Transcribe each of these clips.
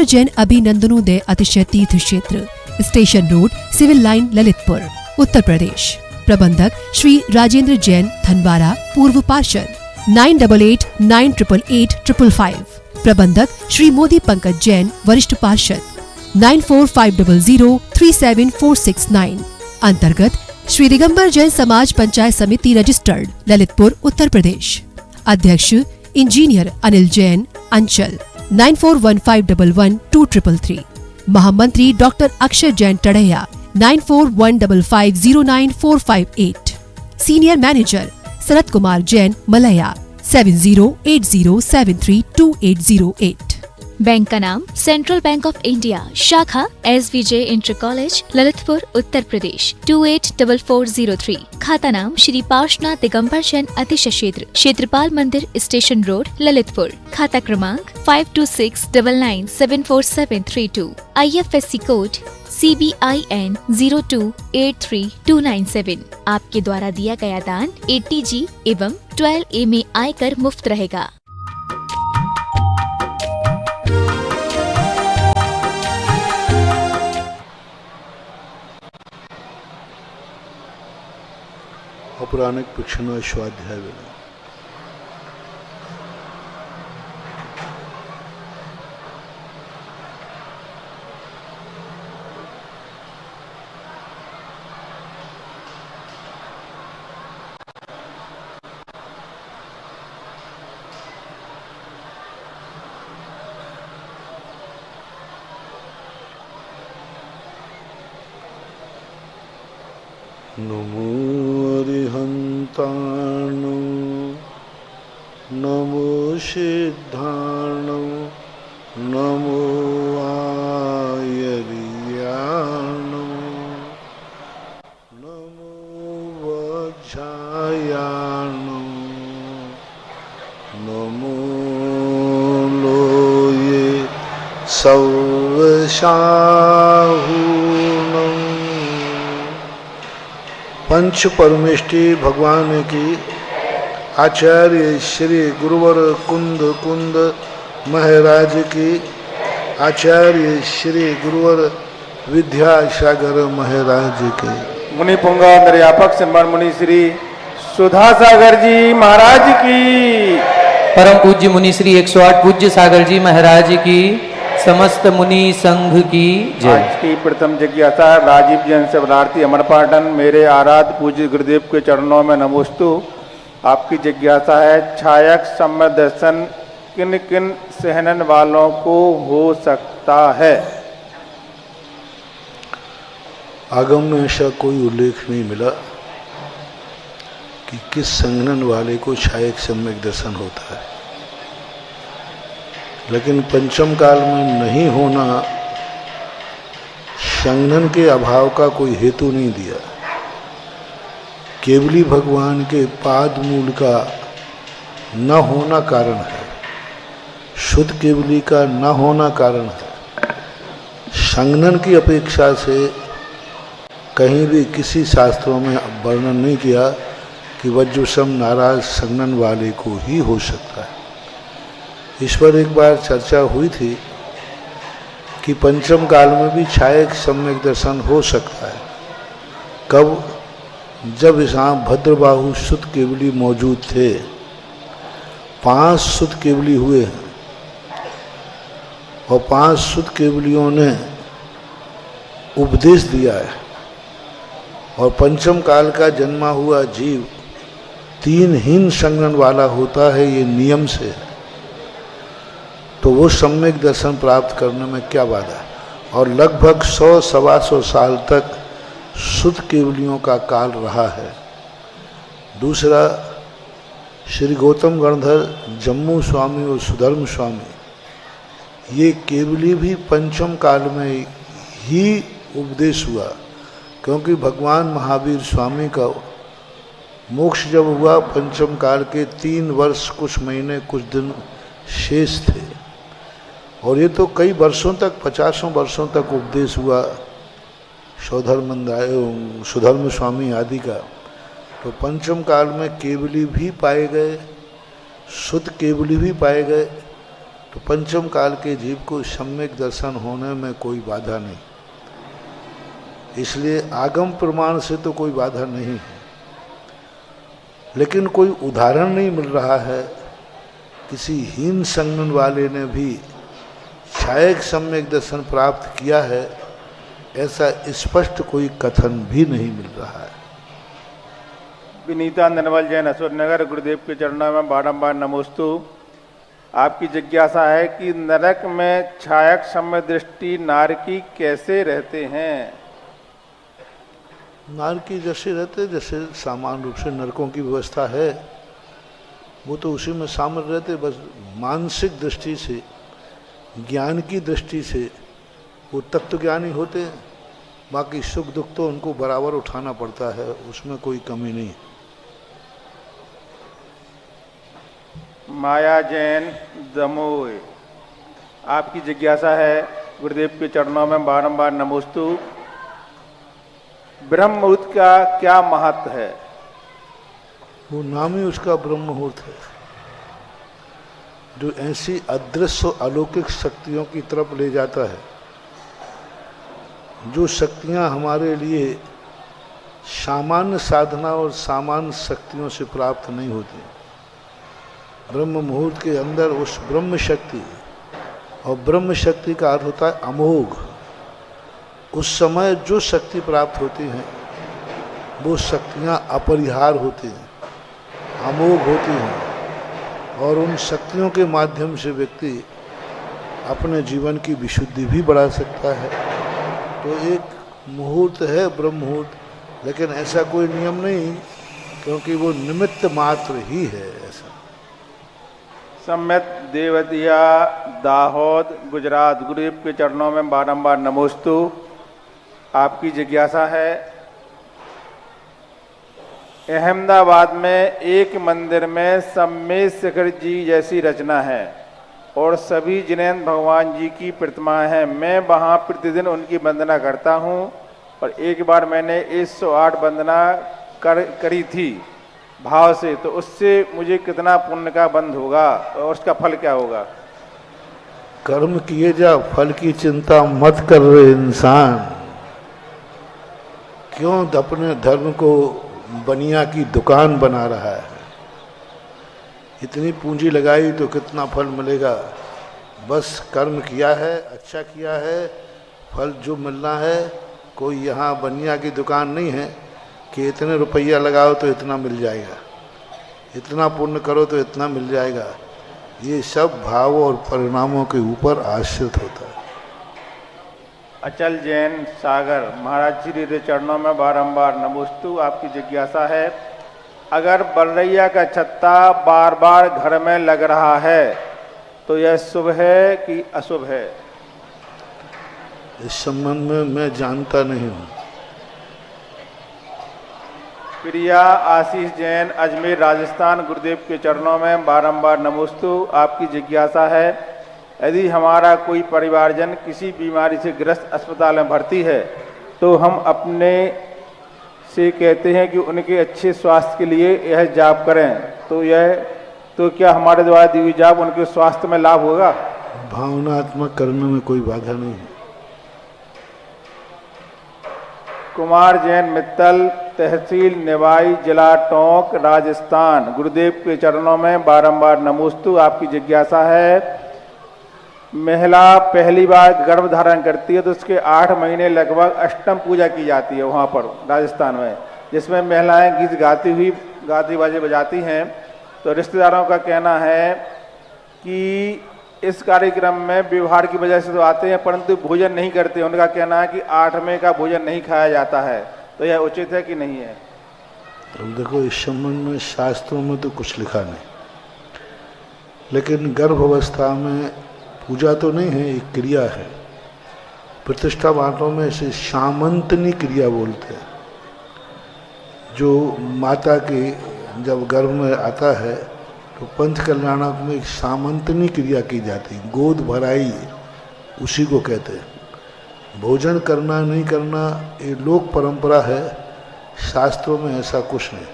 श्रीदिगंबर जैन अभिनंदनोदय अतिशय तीर्थ क्षेत्र, station road, civil line, Lalitpur, Uttar Pradesh. प्रबंधक श्री राजेंद्र जैन, धनवारा, पूर्व पार्षद। 9889888555। प्रबंधक श्री मोदी पंकज जैन, वरिष्ठ पार्षद। 9450037469। अंतर्गत श्री दिगंबर जैन समाज पंचायत समिति रजिस्टर्ड, ललितपुर, उत्तर प्रदेश। अध्यक्ष इंजीनियर अनिल जैन, अंचल। 9415112333। महामंत्री doctor Akshay Jain Tadaiya, 9415509458। Senior manager Sharad Kumar Jain, Malaya, 7080732808। Bank का नाम सेंट्रल बैंक ऑफ इंडिया, शाखा SVJ inter college, Lalitpur, Uttar Pradesh, 284403। खाता नाम श्री पार्श्वनाथ दिगंबर जैन अतिशय क्षेत्र, क्षेत्रपाल मंदिर, स्टेशन रोड, ललितपुर। खाता क्रमांक 5269974732। IFSC code CBIN 0283297। आपके द्वारा दिया गया दान 80G एवं 12A में आयकर मुफ्त रहेगा। अपरानिक पिछनो स्वाध्याय वेला। नमो अरिहंताणो नमो सिद्धाणो नमो आयर्याणो नमो वज्रायाणो नमो लोये सर्वशाहूणो। पंच परमेष्टि भगवान की आचार्य श्री गुरुवर कुंद कुंद महाराज की, आचार्य श्री गुरुवर विद्यासागर महाराज की, मुनि पुंगा निर्यापक सम्मान मुनि श्री सुधा सागर जी महाराज की, परम पूज्य मुनि श्री 108 पूज्य सागर जी महाराज की, समस्त मुनि संघ की जय। आज की प्रथम जिज्ञासा राजीव जैन से बनारती अमरपाटन। मेरे आराध्य पूज्य गुरुदेव के चरणों में नमोस्तु। आपकी जिज्ञासा है, छायक सम्य दर्शन किन किन सहनन वालों को हो सकता है? आगम में ऐसा कोई उल्लेख नहीं मिला कि किस संघनन वाले को छायक सम्यक दर्शन होता है, लेकिन पंचम काल में नहीं होना संघनन के अभाव का कोई हेतु नहीं दिया। केवली भगवान के पाद मूल का न होना कारण है, शुद्ध केवली का न होना कारण है। संघनन की अपेक्षा से कहीं भी किसी शास्त्रों में वर्णन नहीं किया कि वज्रसम नाराज संघनन वाले को ही हो सकता है। इस पर एक बार चर्चा हुई थी कि पंचम काल में भी छायक सम्यक दर्शन हो सकता है। कब? जब यहाँ भद्रबाहु सुत केवली मौजूद थे। 5 सुत केवली हुए हैं और 5 सुत केवलियों ने उपदेश दिया है। और पंचम काल का जन्मा हुआ जीव 3 हीन संघनन वाला होता है, ये नियम से। तो वो सम्यक दर्शन प्राप्त करने में क्या बाधा है? और लगभग 100-125 साल तक शुद्ध केवलियों का काल रहा है। दूसरा, श्री गौतम गणधर, जम्मू स्वामी और सुधर्म स्वामी, ये केवली भी पंचम काल में ही उपदेश हुआ, क्योंकि भगवान महावीर स्वामी का मोक्ष जब हुआ पंचम काल के 3 वर्ष कुछ महीने कुछ दिन शेष थे। और ये तो कई वर्षों तक, 50 वर्षों तक उपदेश हुआ सुधर्म स्वामी आदि का। तो पंचम काल में केवली भी पाए गए, शुद्ध केवली भी पाए गए तो पंचम काल के जीव को सम्यक दर्शन होने में कोई बाधा नहीं, इसलिए आगम प्रमाण से तो कोई बाधा नहीं है। लेकिन कोई उदाहरण नहीं मिल रहा है, किसी हीन संगन वाले ने भी छायक सम्यक दर्शन प्राप्त किया है, ऐसा स्पष्ट कोई कथन भी नहीं मिल रहा है। विनीता निर्मल जैन असुरनगर, गुरुदेव के चरणों में बारंबार नमोस्तु। आपकी जिज्ञासा है कि नरक में छायक सम्यक दृष्टि नारकी कैसे रहते हैं? नारकी जैसे रहते, जैसे सामान्य रूप से नरकों की व्यवस्था है, वो तो उसी में शामिल रहते, बस मानसिक दृष्टि से, ज्ञान की दृष्टि से वो तत्वज्ञानी होते हैं। बाकी सुख दुख तो उनको बराबर उठाना पड़ता है, उसमें कोई कमी नहीं। माया जैन दमोह, आपकी जिज्ञासा है, गुरुदेव के चरणों में बारंबार नमोस्तु। ब्रह्म मुहूर्त का क्या महत्व है? वो नाम ही उसका ब्रह्म मुहूर्त है, जो ऐसी अदृश्य और अलौकिक शक्तियों की तरफ ले जाता है, जो शक्तियां हमारे लिए सामान्य साधना और सामान्य शक्तियों से प्राप्त नहीं होती। ब्रह्म मुहूर्त के अंदर उस ब्रह्म शक्ति, और ब्रह्म शक्ति का अर्थ होता है अमोघ, उस समय जो शक्ति प्राप्त होती हैं वो शक्तियाँ अपरिहार होती हैं, अमोघ होती हैं, और उन शक्तियों के माध्यम से व्यक्ति अपने जीवन की विशुद्धि भी बढ़ा सकता है। तो एक मुहूर्त है ब्रह्म मुहूर्त, लेकिन ऐसा कोई नियम नहीं, क्योंकि वो निमित्त मात्र ही है। ऐसा सम्यक देवतिया, दाहोद, गुजरात, गुरुदेव के चरणों में बारंबार नमोस्तु। आपकी जिज्ञासा है, अहमदाबाद में एक मंदिर में सम्मेद शिखर जी जैसी रचना है और सभी जिनेन्द्र भगवान जी की प्रतिमाएं हैं। मैं वहां प्रतिदिन उनकी वंदना करता हूं, और एक बार मैंने 108 वंदना करी थी भाव से, तो उससे मुझे कितना पुण्य का बंध होगा और उसका फल क्या होगा? कर्म किए जा, फल की चिंता मत कर रहे इंसान। क्यों अपने धर्म को बनिया की दुकान बना रहा है? इतनी पूंजी लगाई तो कितना फल मिलेगा? बस कर्म किया है, अच्छा किया है, फल जो मिलना है। कोई यहाँ बनिया की दुकान नहीं है कि इतने रुपया लगाओ तो इतना मिल जाएगा, इतना पुण्य करो तो इतना मिल जाएगा। ये सब भाव और परिणामों के ऊपर आश्रित होता है। अचल जैन सागर, महाराज श्री के चरणों में बारंबार नमोस्तु। आपकी जिज्ञासा है, अगर बलरैया का छत्ता बार बार घर में लग रहा है तो यह शुभ है कि अशुभ है? इस संबंध में मैं जानता नहीं हूँ। प्रिया आशीष जैन, अजमेर राजस्थान, गुरुदेव के चरणों में बारंबार नमोस्तु। आपकी जिज्ञासा है, यदि हमारा कोई परिवारजन किसी बीमारी से ग्रस्त अस्पताल में भर्ती है तो हम अपने से कहते हैं कि उनके अच्छे स्वास्थ्य के लिए यह जाप करें, तो क्या हमारे द्वारा दी हुई जाप उनके स्वास्थ्य में लाभ होगा? भावनात्मक करने में कोई बाधा नहीं है। कुमार जैन मित्तल, तहसील निवाई, जिला टोंक, राजस्थान, गुरुदेव के चरणों में बारंबार नमोस्तु। आपकी जिज्ञासा है, महिला पहली बार गर्भ धारण करती है तो उसके 8 महीने लगभग अष्टम पूजा की जाती है वहाँ पर राजस्थान में, जिसमें महिलाएं गीत गाती हुई गाती बाजे बजाती हैं। तो रिश्तेदारों का कहना है कि इस कार्यक्रम में व्यवहार की वजह से तो आते हैं परंतु भोजन नहीं करते। उनका कहना है कि 8वें का भोजन नहीं खाया जाता है, तो यह उचित है कि नहीं है? अब देखो, इस संबंध में शास्त्रों में तो कुछ लिखा नहीं, लेकिन गर्भावस्था में पूजा तो नहीं है, एक क्रिया है। प्रतिष्ठा बातों में इसे सामंतनी क्रिया बोलते हैं। जो माता के जब गर्भ में आता है तो पंच कल्याणक में एक सामंतनी क्रिया की जाती है, गोद भराई उसी को कहते हैं। भोजन करना नहीं करना ये लोक परंपरा है, शास्त्रों में ऐसा कुछ नहीं।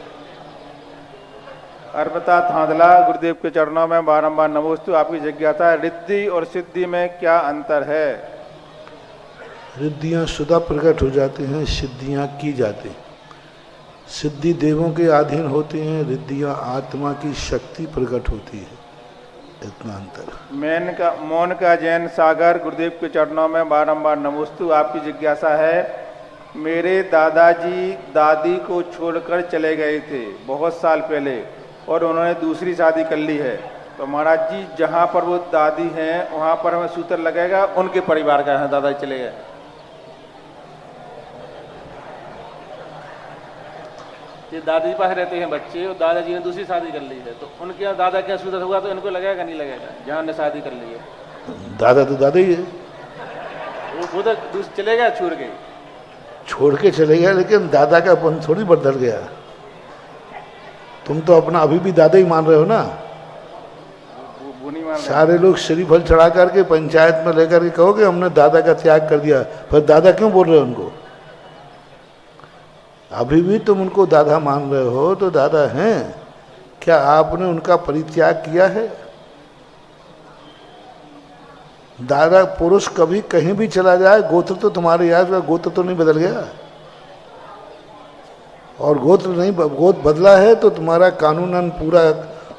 अर्पिता थांदला गुरुदेव के चरणों में बारंबार नमोस्तु। आपकी जिज्ञासा है, रिद्धि और सिद्धि में क्या अंतर है? रिद्धियाँ स्वतः प्रकट हो जाती हैं, सिद्धियाँ की जाती हैं। सिद्धि देवों के अधीन होती हैं, रिद्धियाँ आत्मा की शक्ति प्रकट होती है, इतना अंतर। मौन का जैन सागर गुरुदेव के चरणों में बारंबार नमोस्तु। आपकी जिज्ञासा है, मेरे दादाजी दादी को छोड़कर चले गए थे बहुत साल पहले और उन्होंने दूसरी शादी कर ली है, तो महाराज जी जहाँ पर वो दादी हैं वहाँ पर हमें सूत्र लगेगा? उनके परिवार का है, दादाजी चले गए। ये दादी पास रहते हैं बच्चे और दादाजी ने दूसरी शादी कर ली है, तो उनके यहाँ दादा क्या सूत्र होगा तो इनको लगेगा नहीं लगेगा? जहाँ ने शादी कर ली है दादा तो दादा ही है, वो तो चले गया, छोड़ के चले गया, लेकिन दादा का अपन थोड़ी बदल गया। तुम तो अपना अभी भी दादा ही मान रहे हो ना। वो नहीं मान रहे। सारे लोग श्रीफल चढ़ा करके पंचायत में लेकर के कहोगे हमने दादा का त्याग कर दिया, फिर दादा क्यों बोल रहे हो उनको? अभी भी तुम उनको दादा मान रहे हो तो दादा हैं। क्या आपने उनका परित्याग किया है? दादा पुरुष कभी कहीं भी चला जाए, गोत्र तो तुम्हारे याद का गोत्र तो नहीं बदल गया, और गोत्र नहीं गोत्र बदला है तो तुम्हारा कानूनन पूरा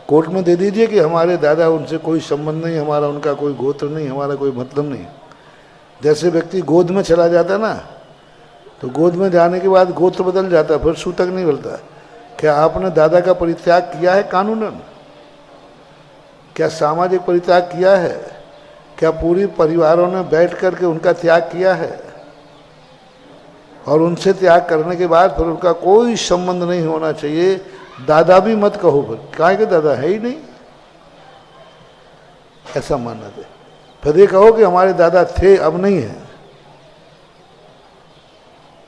कोर्ट में दे दीजिए कि हमारे दादा, उनसे कोई संबंध नहीं, हमारा उनका कोई गोत्र नहीं, हमारा कोई मतलब नहीं। जैसे व्यक्ति गोद में चला जाता है ना, तो गोद में जाने के बाद गोत्र बदल जाता है, फिर सूतक नहीं बदलता। क्या आपने दादा का परित्याग किया है कानूनन? क्या सामाजिक परित्याग किया है? क्या पूरी परिवारों ने बैठ करके उनका त्याग किया है? और उनसे त्याग करने के बाद फिर उनका कोई संबंध नहीं होना चाहिए। दादा भी मत कहो, फिर काहे के दादा है ही नहीं, ऐसा मानना थे। फिर ये कहो कि हमारे दादा थे, अब नहीं है।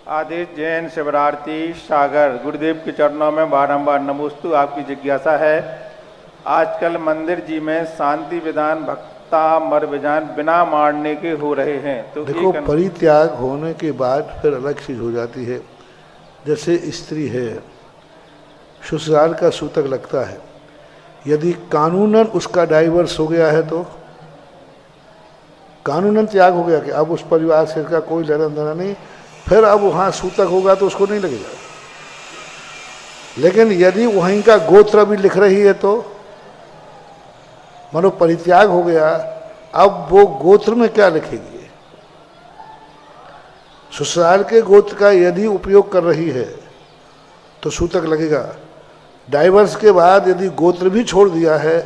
आदेश जैन शिवरार्थी सागर गुरुदेव के चरणों में बारंबार नमोस्तु। आपकी जिज्ञासा है, आजकल मंदिर जी में शांति विधान भक्ता मर विधान बिना मारने के हो रहे हैं, तो देखो परित्याग होने के बाद फिर अलग चीज हो जाती है। जैसे स्त्री है, ससुराल का सूतक लगता है, यदि कानूनन उसका डाइवर्स हो गया है तो कानूनन त्याग हो गया कि अब उस परिवार से का कोई लेना देना नहीं, फिर अब वहाँ सूतक होगा तो उसको नहीं लगेगा। लेकिन यदि वहीं का गोत्र भी लिख रही है तो मानो परित्याग हो गया, अब वो गोत्र में क्या लिखेगी? ससुराल के गोत्र का यदि उपयोग कर रही है तो सूतक लगेगा। डाइवर्स के बाद यदि गोत्र भी छोड़ दिया है,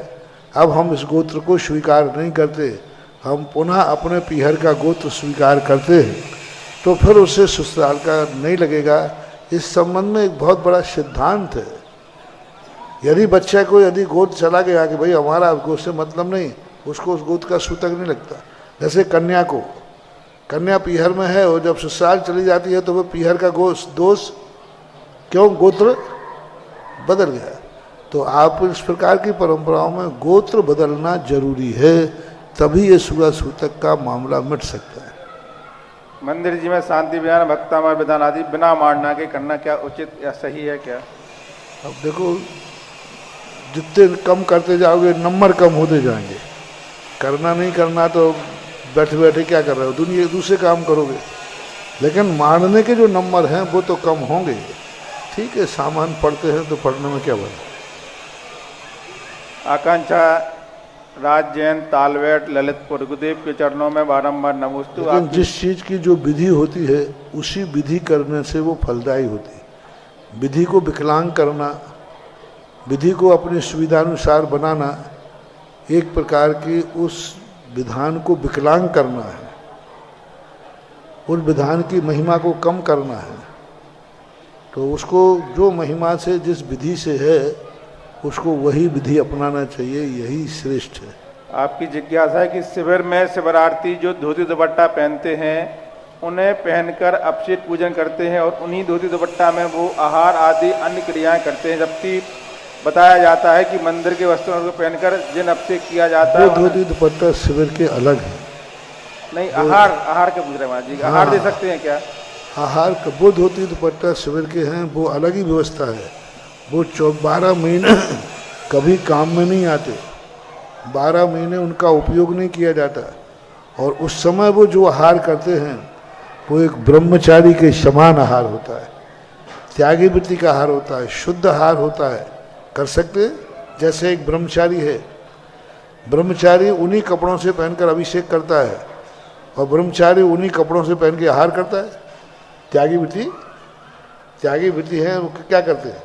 अब हम इस गोत्र को स्वीकार नहीं करते, हम पुनः अपने पीहर का गोत्र स्वीकार करते हैं, तो फिर उससे ससुराल का नहीं लगेगा। इस संबंध में एक बहुत बड़ा सिद्धांत है। यदि बच्चे को यदि गोद चला गया कि भाई हमारा गोद से मतलब नहीं, उसको उस गोद का सूतक नहीं लगता। जैसे कन्या को, कन्या पीहर में है और जब ससुराल चली जाती है तो वह पीहर का दोष क्यों? गोत्र बदल गया। तो आप इस प्रकार की परंपराओं में गोत्र बदलना जरूरी है, तभी ये सुगा सूतक का मामला मिट सकता है। मंदिर जी में शांति विधान भक्तामर विधान आदि बिना मारना के करना क्या उचित या सही है क्या? अब देखो, जितने कम करते जाओगे नंबर कम होते जाएंगे। करना नहीं करना तो बैठे बैठे क्या कर रहे हो, दुनिया दूसरे काम करोगे, लेकिन मारने के जो नंबर हैं वो तो कम होंगे। ठीक है, सामान पढ़ते हैं तो पढ़ने में क्या बना। आकांक्षा राज जैन तालवेट ललितपुर गुरुदेव के चरणों में बारंबार नमोस्तु। लेकिन जिस चीज की जो विधि होती है उसी विधि करने से वो फलदायी होती है। विधि को विकलांग करना, विधि को अपनी सुविधानुसार बनाना, एक प्रकार की उस विधान को विकलांग करना है, उस विधान की महिमा को कम करना है। तो उसको जो महिमा से जिस विधि से है उसको वही विधि अपनाना चाहिए, यही श्रेष्ठ है। आपकी जिज्ञासा है कि शिविर में शिवरार्थी जो धोती दुपट्टा पहनते हैं उन्हें पहनकर अपशिष्ट पूजन करते हैं और उन्हीं धोती दुपट्टा में वो आहार आदि अन्य क्रियाएं करते हैं, जबकि बताया जाता है कि मंदिर के वस्त्रों को पहनकर जिन अभिषेक किया जाता है। धोती दुपट्टा शिविर के अलग है। नहीं, आहार के पूछ रहे हैं जी, आहार दे सकते हैं क्या? आहार वो धोती दुपट्टा शिविर के हैं, वो अलग ही व्यवस्था है। वो 12 महीने कभी काम में नहीं आते, 12 महीने उनका उपयोग नहीं किया जाता, और उस समय वो जो आहार करते हैं वो एक ब्रह्मचारी के समान आहार होता है, त्यागी वृत्ति का आहार होता है, शुद्ध आहार होता है, कर सकते हैं। जैसे एक ब्रह्मचारी है, ब्रह्मचारी उन्हीं कपड़ों से पहनकर अभिषेक करता है और ब्रह्मचारी उन्हीं कपड़ों से पहन के आहार करता है। त्यागी वृत्ति है, वो क्या करते हैं?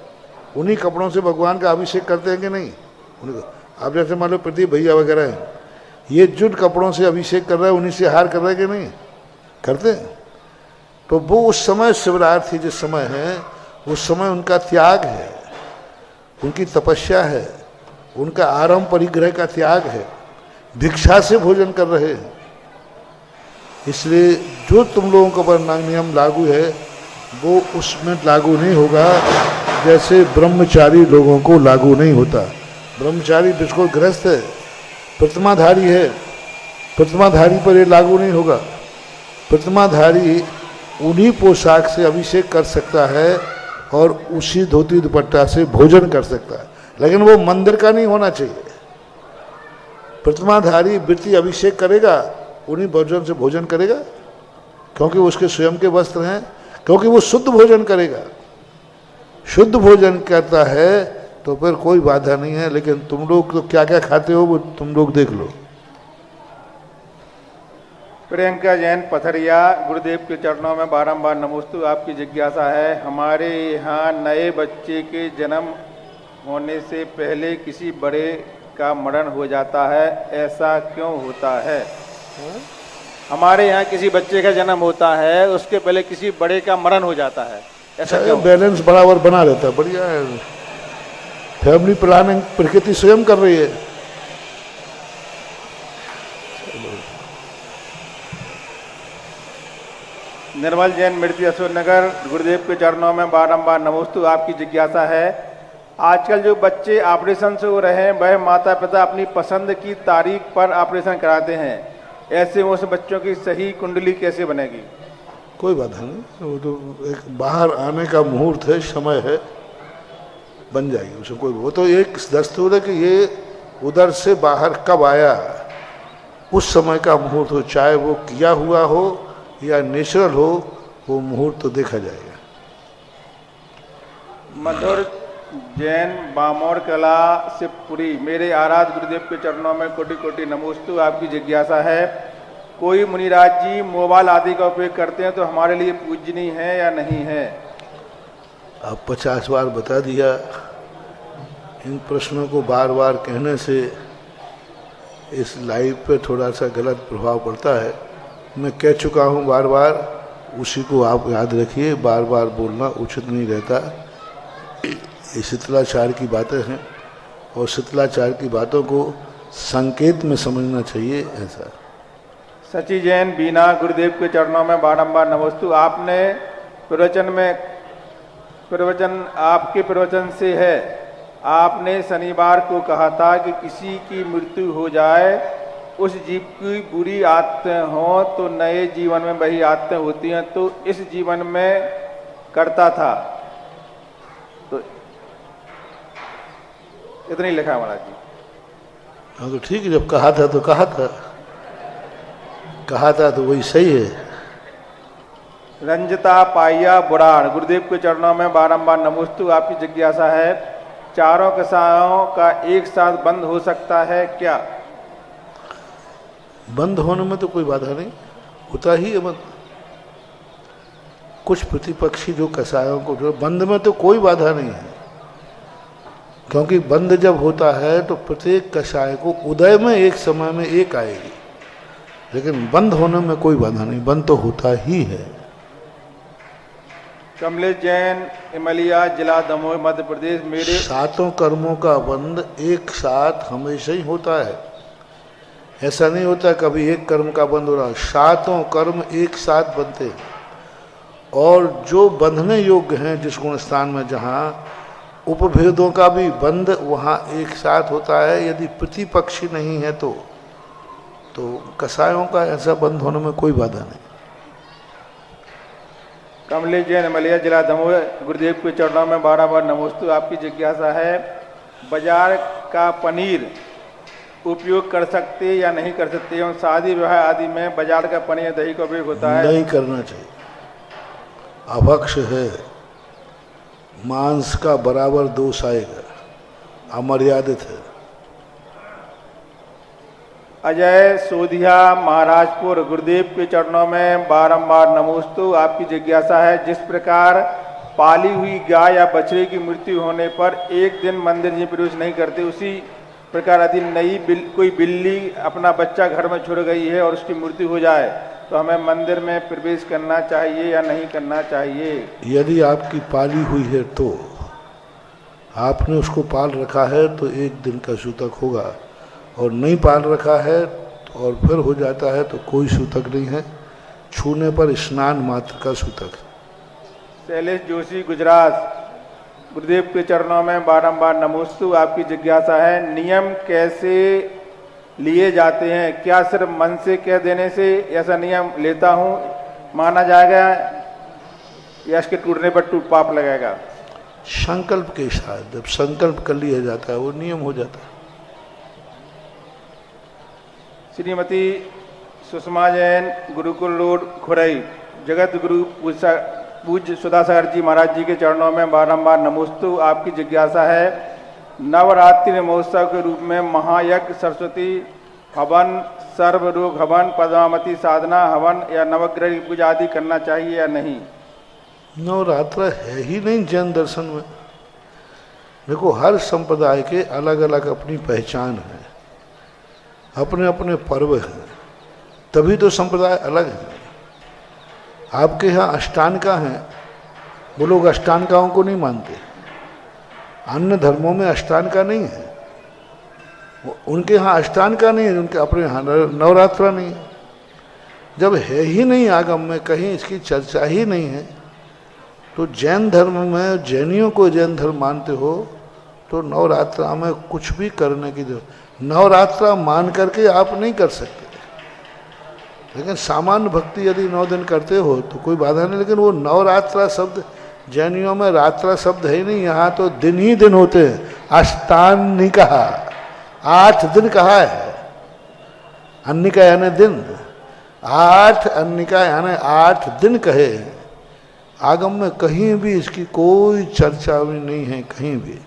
उन्हीं कपड़ों से भगवान का अभिषेक करते हैं कि नहीं? आप जैसे मान लो प्रदीप भैया वगैरह हैं, ये जिन कपड़ों से अभिषेक कर रहे हैं उन्हीं से आहार कर रहे हैं कि नहीं? करते हैं। तो वो उस समय शिवरात्रि जिस समय है, उस समय उनका त्याग है, उनकी तपस्या है, उनका आराम परिग्रह का त्याग है, भिक्षा से भोजन कर रहे हैं। इसलिए जो तुम लोगों के ऊपर नियम लागू है वो उसमें लागू नहीं होगा जैसे ब्रह्मचारी लोगों को लागू नहीं होता। ब्रह्मचारी बिल्कुल गृहस्थ है, प्रतिमाधारी है, प्रतिमाधारी पर ये लागू नहीं होगा। प्रतिमाधारी उन्हीं पोशाक से अभिषेक कर सकता है और उसी धोती दुपट्टा से भोजन कर सकता है, लेकिन वो मंदिर का नहीं होना चाहिए। प्रतिमाधारी वृत्ति अभिषेक करेगा, उन्हीं भोजन से भोजन करेगा, क्योंकि उसके स्वयं के वस्त्र हैं, क्योंकि वो शुद्ध भोजन करेगा। शुद्ध भोजन करता है तो फिर कोई बाधा नहीं है। लेकिन तुम लोग तो क्या क्या खाते हो वो तुम लोग देख लो। प्रियंका जैन पथरिया, गुरुदेव के चरणों में बारंबार नमोस्तु। आपकी जिज्ञासा है, हमारे यहाँ नए बच्चे के जन्म होने से पहले किसी बड़े का मरण हो जाता है, ऐसा क्यों होता है? हमारे यहाँ किसी बच्चे का जन्म होता है, उसके पहले किसी बड़े का मरण हो जाता है, ऐसा क्यों? बैलेंस बराबर बना रहता है, बढ़िया है। फैमिली प्लानिंग प्रकृति स्वयं कर रही है। निर्मल जैन मृत्यु अशोकनगर, गुरुदेव के चरणों में बारंबार नमोस्तु। आपकी जिज्ञासा है, आजकल जो बच्चे ऑपरेशन से हो रहे हैं वह माता पिता अपनी पसंद की तारीख पर ऑपरेशन कराते हैं, ऐसे में उस बच्चों की सही कुंडली कैसे बनेगी? कोई बाधा नहीं, वो तो एक बाहर आने का मुहूर्त है, समय है, बन जाएगी उसमें कोई। वो तो एक दस्तूर है कि ये उधर से बाहर कब आया, उस समय का मुहूर्त हो, चाहे वो किया हुआ हो या नेचुरल हो, वो मुहूर्त तो देखा जाएगा। मधुर जैन बामोर कला शिवपुरी, मेरे आराध गुरुदेव के चरणों में कोटि कोटि नमोस्तु। आपकी जिज्ञासा है, कोई मुनिराज जी मोबाइल आदि का उपयोग करते हैं तो हमारे लिए पूजनीय है या नहीं है? आप 50 बार बता दिया। इन प्रश्नों को बार बार कहने से इस लाइव पे थोड़ा सा गलत प्रभाव पड़ता है। मैं कह चुका हूँ बार बार, उसी को आप याद रखिए, बार बार बोलना उचित नहीं रहता। ये शीतलाचार की बातें हैं और शीतलाचार की बातों को संकेत में समझना चाहिए, ऐसा। सची जैन बीना, गुरुदेव के चरणों में बारंबार नमोस्तु। आपने प्रवचन आपके प्रवचन से है, आपने शनिवार को कहा था कि किसी की मृत्यु हो जाए, उस जीव की बुरी आदतें हों तो नए जीवन में वही आदतें होती हैं, तो इस जीवन में करता था, तो इतना ही लिखा महाराज जी। हाँ तो ठीक है, जब कहा था तो कहा था तो वही सही है। रंजता पाइया बुराड़, गुरुदेव के चरणों में बारंबार नमोस्तु। आपकी जिज्ञासा है, चारों कसायों का एक साथ बंद हो सकता है क्या? बंद होने में तो कोई बाधा नहीं, होता ही है बंद। कुछ प्रतिपक्षी जो कसायों को जो बंद में तो कोई बाधा नहीं है, क्योंकि बंद जब होता है तो प्रत्येक कसाय को उदय में एक समय में एक आएगी, लेकिन बंद होने में कोई बाधा नहीं, बंद तो होता ही है। कमलेश जैन, इमलिया, जिला दमोह, मध्य प्रदेश, मेरे 7 कर्मों का बंद एक साथ हमेशा ही होता है। ऐसा नहीं होता कभी एक कर्म का बंद हो रहा, 7 कर्म एक साथ बनते हैं। और जो बंधने योग्य हैं जिस गुण स्थान में जहाँ उपभेदों का भी बंद वहाँ एक साथ होता है, यदि प्रतिपक्षी नहीं है तो कसायों का ऐसा बंद होने में कोई बाधा नहीं। कमलेश जैन, मलिया, जिला दमोह, गुरुदेव के चरणों में बारंबार नमोस्तु। आपकी जिज्ञासा है, बाजार का पनीर उपयोग कर सकते या नहीं कर सकते, एवं शादी विवाह आदि में बाजार का पनीर दही का उपयोग होता है? नहीं करना चाहिए, अभक्ष है, मांस का बराबर दोष आएगा, अमर्यादित है। अजय सोधिया महाराजपुर, गुरुदेव के चरणों में बारंबार नमोस्तु। आपकी जिज्ञासा है, जिस प्रकार पाली हुई गाय या बछड़े की मृत्यु होने पर एक दिन मंदिर में प्रवेश नहीं करते, उसी प्रकार यदि कोई बिल्ली अपना बच्चा घर में छोड़ गई है और उसकी मृत्यु हो जाए तो हमें मंदिर में प्रवेश करना चाहिए या नहीं करना चाहिए? यदि आपकी पाली हुई है तो आपने उसको पाल रखा है तो एक दिन का सूतक होगा, और नहीं पाल रखा है और फिर हो जाता है तो कोई सूतक नहीं है, छूने पर स्नान मात्र का सूतक। शैलेश जोशी गुजरात, गुरुदेव के चरणों में बारंबार नमोस्तु। आपकी जिज्ञासा है, नियम कैसे लिए जाते हैं? क्या सिर्फ मन से कह देने से ऐसा नियम लेता हूं माना जाएगा या इसके टूटने पर पाप लगेगा? संकल्प के साथ जब संकल्प कर लिया जाता है वो नियम हो जाता है। श्रीमती सुषमा जैन, गुरुकुल रोड, खुरई, जगत गुरु पूज्य सुधासागर जी महाराज जी के चरणों में बारंबार नमोस्तु। आपकी जिज्ञासा है, नवरात्रि महोत्सव के रूप में महायज्ञ, सरस्वती हवन, सर्वरोग हवन, पद्मावती साधना हवन या नवग्रह की पूजा आदि करना चाहिए या नहीं? नवरात्र है ही नहीं जैन दर्शन में। देखो, हर संप्रदाय के अलग अलग अपनी पहचान है, अपने अपने पर्व हैं, तभी तो संप्रदाय अलग है। आपके यहाँ अष्टांगा हैं, वो लोग अष्टांगाओं को नहीं मानते, अन्य धर्मों में अष्टांगा नहीं है, उनके यहाँ अष्टांगा नहीं है, उनके अपने यहाँ नवरात्रा नहीं है। जब है ही नहीं आगम में, कहीं इसकी चर्चा ही नहीं है, तो जैन धर्म में जैनियों को जैन धर्म मानते हो तो नवरात्रा में कुछ भी करने की जरूरत, नवरात्रा मान करके आप नहीं कर सकते, लेकिन सामान्य भक्ति यदि 9 दिन करते हो तो कोई बाधा नहीं। लेकिन वो नवरात्रा शब्द जैनियों में रात्रा शब्द है ही नहीं, यहाँ तो दिन ही दिन होते हैं। अष्टान नहीं कहा, 8 दिन कहा है, अन्निका यानी दिन, 8 अन्निका यानी 8 दिन कहे। आगम में कहीं भी इसकी कोई चर्चा भी नहीं है, कहीं भी।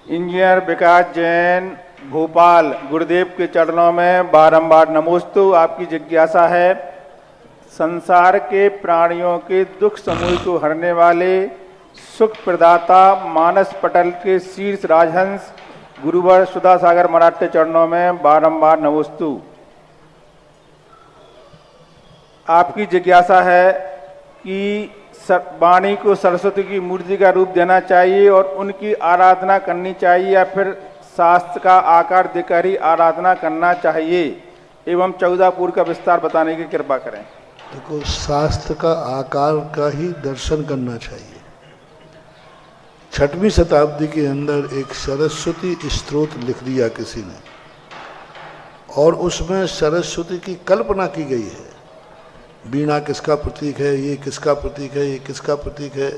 इंजीनियर विकास जैन, भोपाल, गुरुदेव के चरणों में बारंबार नमोस्तु। आपकी जिज्ञासा है, संसार के प्राणियों के दुख समूह को हरने वाले सुख प्रदाता मानस पटल के शीर्ष राजहंस गुरुवर सुधासागर महाराज के चरणों में बारंबार नमोस्तु। आपकी जिज्ञासा है कि वाणी को सरस्वती की मूर्ति का रूप देना चाहिए और उनकी आराधना करनी चाहिए या फिर शास्त्र का आकार देकर ही आराधना करना चाहिए, एवं 14 पूर्व का विस्तार बताने की कृपा करें? देखो, शास्त्र का आकार का ही दर्शन करना चाहिए। 6वीं शताब्दी के अंदर एक सरस्वती स्तोत्र लिख दिया किसी ने, और उसमें सरस्वती की कल्पना की गई है। वीणा किसका प्रतीक है, ये किसका प्रतीक है, ये किसका प्रतीक है,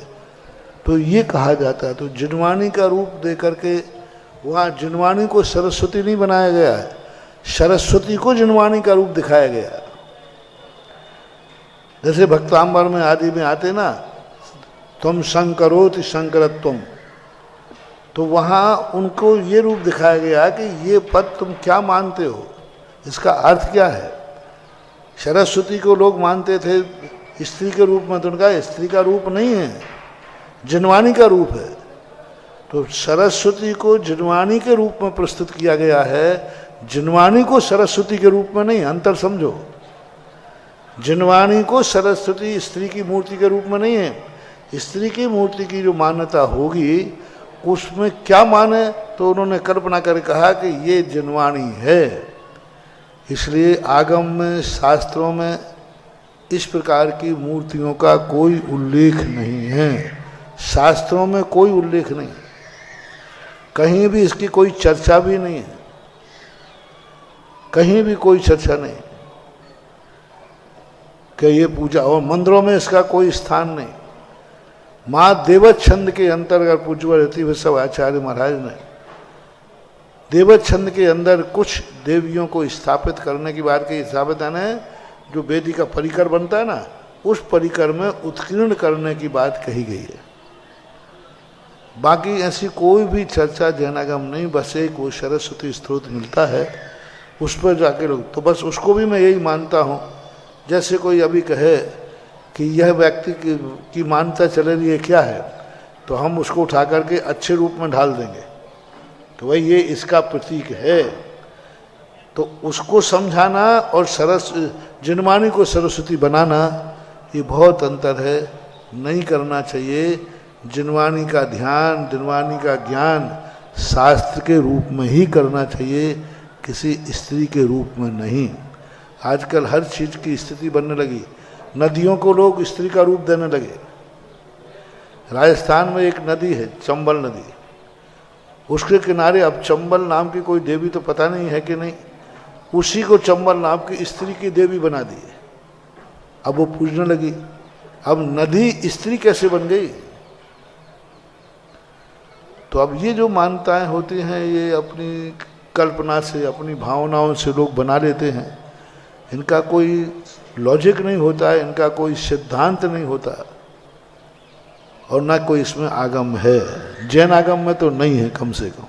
तो ये कहा जाता है। तो जिनवाणी का रूप दे करके वहाँ जिनवाणी को सरस्वती नहीं बनाया गया है, सरस्वती को जिनवाणी का रूप दिखाया गया है। जैसे भक्तांबर में आदि में आते ना, तुम शंकरोति शंकरत्वम, तो वहाँ उनको ये रूप दिखाया गया कि ये पद तुम क्या मानते हो, इसका अर्थ क्या है। सरस्वती को लोग मानते थे स्त्री के रूप में, तो उनका स्त्री का रूप नहीं है, जिनवाणी का रूप है। तो सरस्वती को जिनवाणी के रूप में प्रस्तुत किया गया है, जिनवाणी को सरस्वती के रूप में नहीं। अंतर समझो, जिनवाणी को सरस्वती स्त्री की मूर्ति के रूप में नहीं है। स्त्री की मूर्ति की जो मान्यता होगी उसमें क्या माने, तो उन्होंने कल्पना कर कहा कि ये जिनवाणी है। इसलिए आगम में, शास्त्रों में इस प्रकार की मूर्तियों का कोई उल्लेख नहीं है, शास्त्रों में कोई उल्लेख नहीं, कहीं भी इसकी कोई चर्चा भी नहीं है, कहीं भी कोई चर्चा नहीं कि ये पूजा, और मंदिरों में इसका कोई स्थान नहीं। माँ देवत छंद के अंतर्गत पूज्य रीति विश्व आचार्य महाराज ने देवत छंद के अंदर कुछ देवियों को स्थापित करने की बात कही। स्थापित है जो वेदी का परिकर बनता है ना, उस परिकर में उत्कीर्ण करने की बात कही गई है। बाकी ऐसी कोई भी चर्चा जैनागम नहीं, बस एक वो सरस्वती स्तोत्र मिलता है, उस पर जाके लोग, तो बस उसको भी मैं यही मानता हूँ। जैसे कोई अभी कहे कि यह व्यक्ति की मान्यता चल रही है क्या है, तो हम उसको उठा करके अच्छे रूप में ढाल देंगे कि भाई ये इसका प्रतीक है। तो उसको समझाना और जिनवाणी को सरस्वती बनाना, ये बहुत अंतर है, नहीं करना चाहिए। जिनवाणी का ध्यान, जिनवाणी का ज्ञान शास्त्र के रूप में ही करना चाहिए, किसी स्त्री के रूप में नहीं। आजकल हर चीज़ की स्थिति बनने लगी, नदियों को लोग स्त्री का रूप देने लगे। राजस्थान में एक नदी है चंबल नदी, उसके किनारे अब चंबल नाम की कोई देवी तो पता नहीं है कि नहीं, उसी को चंबल नाम की स्त्री की देवी बना दी। अब वो पूजने लगी। अब नदी स्त्री कैसे बन गई? तो अब ये जो मान्यताएं होती हैं, ये अपनी कल्पना से, अपनी भावनाओं से लोग बना लेते हैं। इनका कोई लॉजिक नहीं होता है, इनका कोई सिद्धांत नहीं होता, और ना कोई इसमें आगम है। जैन आगम में तो नहीं है कम से कम।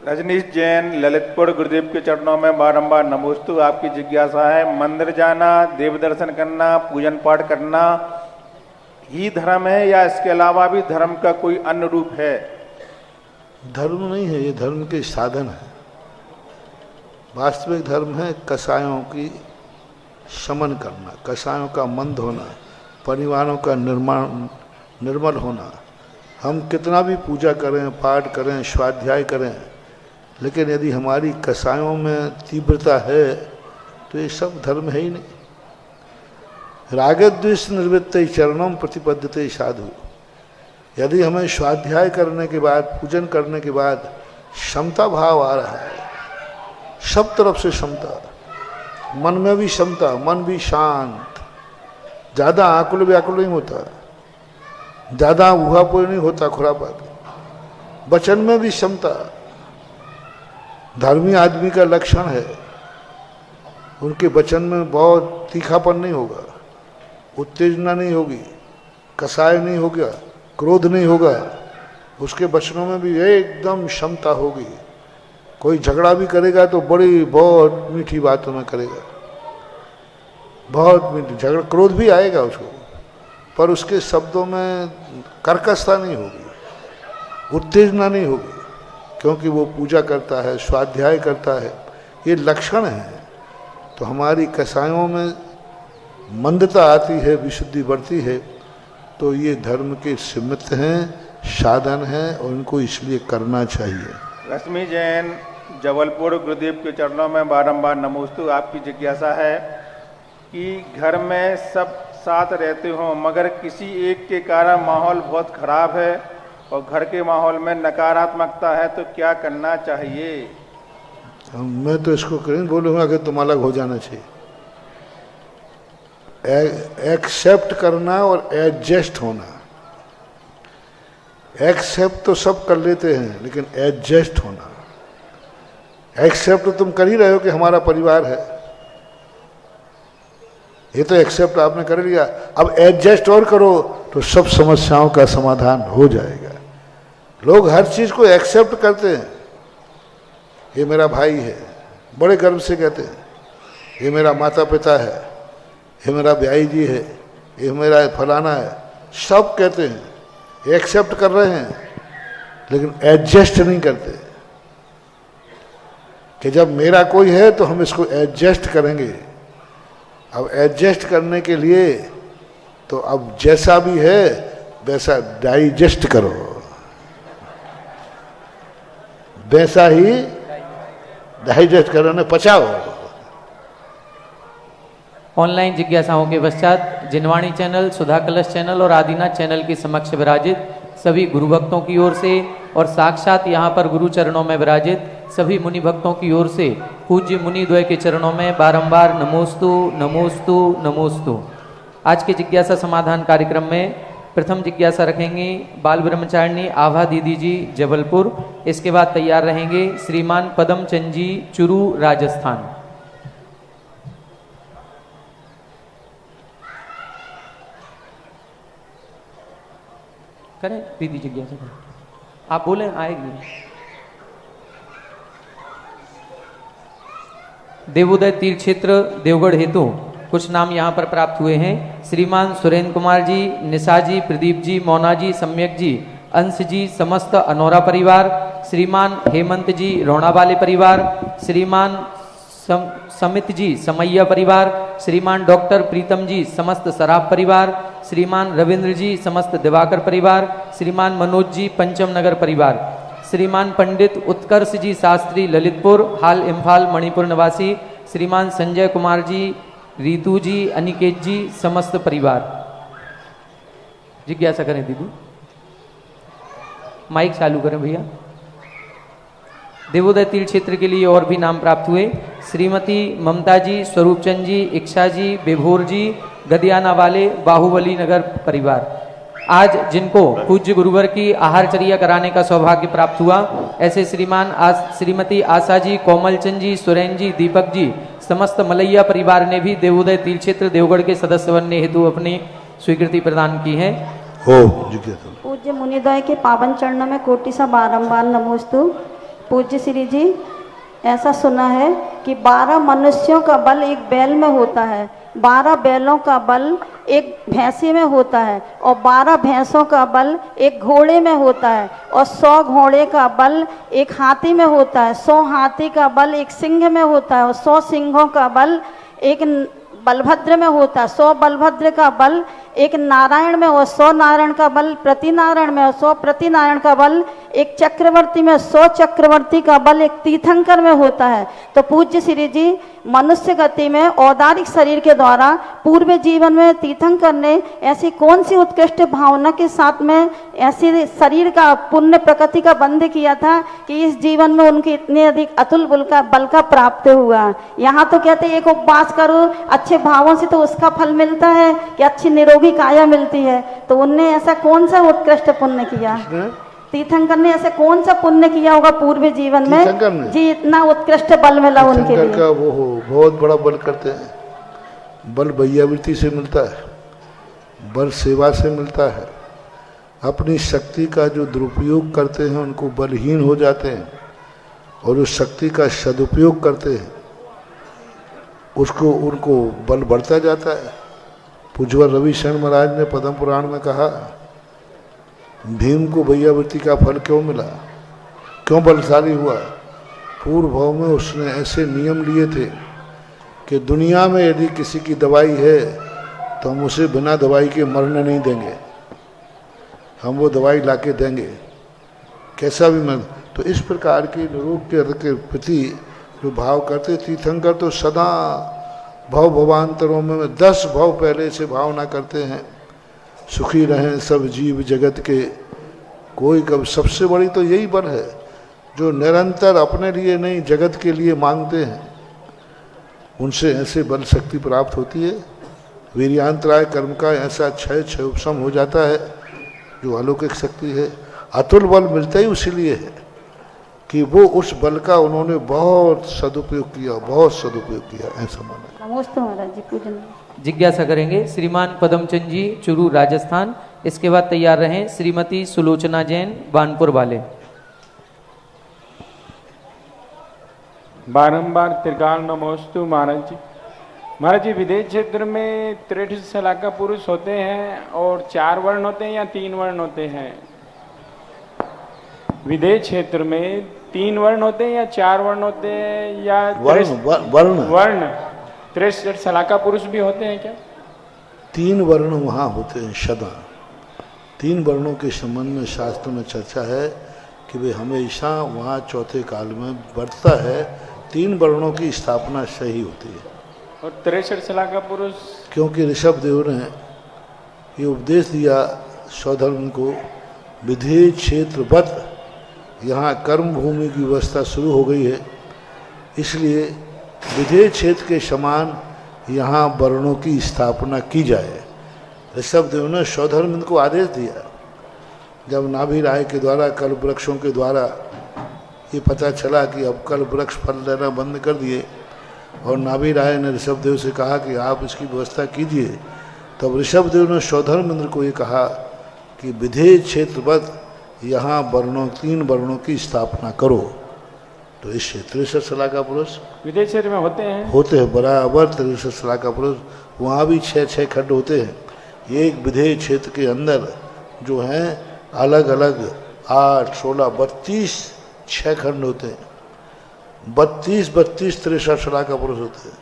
रजनीश जैन, ललितपुर, गुरुदेव के चरणों में बारंबार नमोस्तु। आपकी जिज्ञासा है, मंदिर जाना, देव दर्शन करना, पूजन पाठ करना ही धर्म है या इसके अलावा भी धर्म का कोई अन्य रूप है? धर्म नहीं है, ये धर्म के साधन है। वास्तविक धर्म है कसायों की शमन करना, कसायों का मंद होना, परिवारों का निर्मल होना। हम कितना भी पूजा करें, पाठ करें, स्वाध्याय करें, लेकिन यदि हमारी कसायों में तीव्रता है तो ये सब धर्म है ही नहीं। रागद्वेष निवृत्त चरणों प्रतिपद्यते साधु। यदि हमें स्वाध्याय करने के बाद, पूजन करने के बाद क्षमता भाव आ रहा है, सब तरफ से क्षमता, मन में भी क्षमता, मन भी शांत, ज़्यादा आकुल व्याकुल नहीं होता, ज़्यादा ऊहापोह नहीं होता, खुरापात, वचन में भी क्षमता। धर्मी आदमी का लक्षण है, उनके वचन में बहुत तीखापन नहीं होगा, उत्तेजना नहीं होगी, कसाय नहीं होगा, क्रोध नहीं होगा, उसके वचनों में भी एकदम क्षमता होगी। कोई झगड़ा भी करेगा तो बड़ी बहुत मीठी बातों में करेगा, बहुत मीठी। झगड़ा क्रोध भी आएगा उसको, पर उसके शब्दों में कर्कशता नहीं होगी, उत्तेजना नहीं होगी, क्योंकि वो पूजा करता है, स्वाध्याय करता है। ये लक्षण है। तो हमारी कसायों में मंदता आती है, विशुद्धि बढ़ती है, तो ये धर्म के सिमित हैं, साधन हैं, और इनको इसलिए करना चाहिए। रश्मि जैन, जबलपुर, गुरुदेव के चरणों में बारंबार नमोस्तु। आपकी जिज्ञासा है कि घर में सब साथ रहते हों मगर किसी एक के कारण माहौल बहुत खराब है और घर के माहौल में नकारात्मकता है, तो क्या करना चाहिए? मैं तो इसको कहीं बोलूँगा कि तुम अलग हो जाना चाहिए। एक्सेप्ट करना और एडजस्ट होना। एक्सेप्ट तो सब कर लेते हैं, लेकिन एडजस्ट होना। एक्सेप्ट तो तुम कर ही रहे हो कि हमारा परिवार है, ये तो एक्सेप्ट आपने कर लिया। अब एडजस्ट और करो तो सब समस्याओं का समाधान हो जाएगा। लोग हर चीज को एक्सेप्ट करते हैं। ये मेरा भाई है, बड़े गर्व से कहते हैं, ये मेरा माता पिता है, ये मेरा ब्याई जी है, ये मेरा फलाना है, सब कहते हैं, एक्सेप्ट कर रहे हैं, लेकिन एडजस्ट नहीं करते कि जब मेरा कोई है तो हम इसको एडजस्ट करेंगे। अब एडजस्ट करने के लिए तो अब जैसा भी है वैसा डाइजेस्ट करो, वैसा ही डाइजेस्ट करो, न पचाओ। ऑनलाइन जिज्ञासाओं के पश्चात जिनवाणी चैनल, सुधा कलश चैनल और आदिनाथ चैनल के समक्ष विराजित सभी गुरु भक्तों की ओर से और साक्षात यहाँ पर गुरु चरणों में विराजित सभी मुनि भक्तों की ओर से पूज्य मुनि द्वय के चरणों में बारंबार नमोस्तु नमोस्तु नमोस्तु। आज के जिज्ञासा समाधान कार्यक्रम में प्रथम जिज्ञासा रखेंगे बाल ब्रह्मचारिणी आभा दीदी जी जबलपुर। इसके बाद तैयार रहेंगे श्रीमान पदम चंद जी चुरू राजस्थान। करें दीदी जिज्ञासा करें, आप बोले आएगी। देवोदय तीर्थ क्षेत्र देवगढ़ हेतु कुछ नाम यहाँ पर प्राप्त हुए हैं। श्रीमान सुरेंद्र कुमार जी, निशा जी, प्रदीप जी, मोना जी, सम्यक जी, अंश जी, समस्त अनोरा परिवार, श्रीमान हेमंत जी रोणा वाले परिवार, श्रीमान समित जी समैया परिवार, श्रीमान डॉक्टर प्रीतम जी समस्त सराफ परिवार, श्रीमान रविंद्र जी समस्त दिवाकर परिवार, श्रीमान मनोज जी पंचम नगर परिवार, श्रीमान पंडित उत्कर्ष जी शास्त्री ललितपुर हाल इम्फाल मणिपुर निवासी, श्रीमान संजय कुमार जी, रीतू जी, अनिकेत जी समस्त परिवार। जिज्ञासा करें दीदी, माइक चालू करें भैया। देवोदय तीर्थ क्षेत्र के लिए और भी नाम प्राप्त हुए। श्रीमती ममता जी, स्वरूपचंद जी, इच्छा जी, विभोर जी, गदियाना वाले बाहुबली नगर परिवार। आज जिनको पूज्य गुरुवर की आहारचर्या कराने का सौभाग्य प्राप्त हुआ, ऐसे श्रीमती आशा जी, कोमलचंद जी, सुरेन जी, दीपक जी समस्त मलैया परिवार ने भी देवोदय तीर्थ क्षेत्र देवगढ़ के सदस्य बनने हेतु अपनी स्वीकृति प्रदान की है। पूज्य मुनिद्वय के पावन चरणों में कोटि सा बारंबार नमोस्तु। पूज्य श्री जी, ऐसा सुना है कि 12 मनुष्यों का बल एक बैल में होता है, 12 बैलों का बल एक भैंसी में होता है, और 12 भैंसों का बल एक घोड़े में होता है, और 100 घोड़े का बल एक हाथी में होता है, 100 हाथी का बल एक सिंह में होता है, और 100 सिंहों का बल एक बलभद्र में होता है, 100 बलभद्र का बल एक नारायण में, और 100 नारायण का बल प्रति नारायण में, और 100 प्रति नारायण का बल एक चक्रवर्ती में, 100 चक्रवर्ती का बल एक तीर्थंकर में होता है। तो पूज्य श्री जी, मनुष्य गति में औदारिक शरीर के द्वारा पूर्व जीवन में तीर्थंकर ने ऐसी कौन सी उत्कृष्ट भावना के साथ में ऐसी शरीर का पुण्य प्रकृति का बंध किया था कि इस जीवन में उनके इतने अधिक अतुल बल का प्राप्त हुआ। यहाँ तो कहते एक उपवास करो अच्छे भावों से तो उसका फल मिलता है कि अच्छी निरोगी काया मिलती है। तो उनने ऐसा कौन सा उत्कृष्ट पुण्य किया, तीर्थंकर ने ऐसे कौन सा पुण्य किया होगा पूर्व जीवन में जी, इतना उत्कृष्ट बल मिला उनके लिए? का वो बहुत बड़ा बल करते हैं। बल भैयावृत्ति से मिलता है, बल सेवा से मिलता है। अपनी शक्ति का जो दुरुपयोग करते हैं उनको बलहीन हो जाते हैं, और उस शक्ति का सदुपयोग करते हैं उसको उनको बल बढ़ता जाता है। पूज्यवर रविशरण महाराज ने पद्म पुराण में कहा, भीम को भैयावृत्ति का फल क्यों मिला, क्यों बलशाली हुआ? पूर्व भाव में उसने ऐसे नियम लिए थे कि दुनिया में यदि किसी की दवाई है तो हम उसे बिना दवाई के मरने नहीं देंगे, हम वो दवाई लाके देंगे कैसा भी मर। तो इस प्रकार के निरोग के प्रति जो भाव करते तीर्थंकर तो सदा भव भवांतरों में 10 भव पहले से भावना करते हैं, सुखी रहें सब जीव जगत के। कोई कब सबसे बड़ी तो यही बल है जो निरंतर अपने लिए नहीं जगत के लिए मांगते हैं, उनसे ऐसे बल शक्ति प्राप्त होती है। वीर्यांतराय कर्म का ऐसा क्षय उपशम हो जाता है जो अलौकिक शक्ति है। अतुल बल मिलता ही उसीलिए है कि वो उस बल का उन्होंने बहुत सदुपयोग किया, बहुत सदुपयोग किया, ऐसा माना। नमस्ते महाराज जी, पूजन। जिज्ञासा करेंगे श्रीमान पदमचंद जी चुरू राजस्थान। इसके बाद तैयार रहें श्रीमती सुलोचना जैन बानपुर वाले। बारंबार त्रिकाल नमोस्तु महाराज जी। महाराज जी, विदेश क्षेत्र में 63 शलाका पुरुष होते हैं और 4 वर्ण होते हैं या 3 वर्ण होते हैं? विदेश क्षेत्र में 3 वर्ण होते हैं या 4 वर्ण होते हैं या वर्ण 63 शलाका पुरुष भी होते हैं क्या? 3 वर्ण वहाँ होते हैं सदा। 3 वर्णों के संबंध में शास्त्र में चर्चा है कि वे हमेशा वहाँ चौथे काल में बढ़ता है। 3 वर्णों की स्थापना सही होती है। और 63 शलाका पुरुष? क्योंकि ऋषभ देव ने ये उपदेश दिया स्वधर्म को, विधेय क्षेत्रवत यहाँ कर्म भूमि की व्यवस्था शुरू हो गई है, इसलिए विधेय क्षेत्र के समान यहाँ वर्णों की स्थापना की जाए। ऋषभदेव ने सौधर्मिंद को आदेश दिया, जब नाभि राय के द्वारा कल्प वृक्षों के द्वारा ये पता चला कि अब कल्प वृक्ष फल देना बंद कर दिए, और नाभि राय ने ऋषभदेव से कहा कि आप इसकी व्यवस्था कीजिए, तब ऋषभदेव ने सौधर्मिंद्र को ये कहा कि विधेय क्षेत्रवत यहाँ वर्णों 3 वर्णों की स्थापना करो। तो इस क्षेत्र से सलाका पुरुष विदेश क्षेत्र में होते हैं बराबर 63 सलाका पुरुष, वहाँ भी 6-6 खंड होते हैं। एक विधेय क्षेत्र के अंदर जो हैं अलग अलग 8, 16, 32 6 खंड होते हैं। 32 63 सलाका पुरुष होते हैं,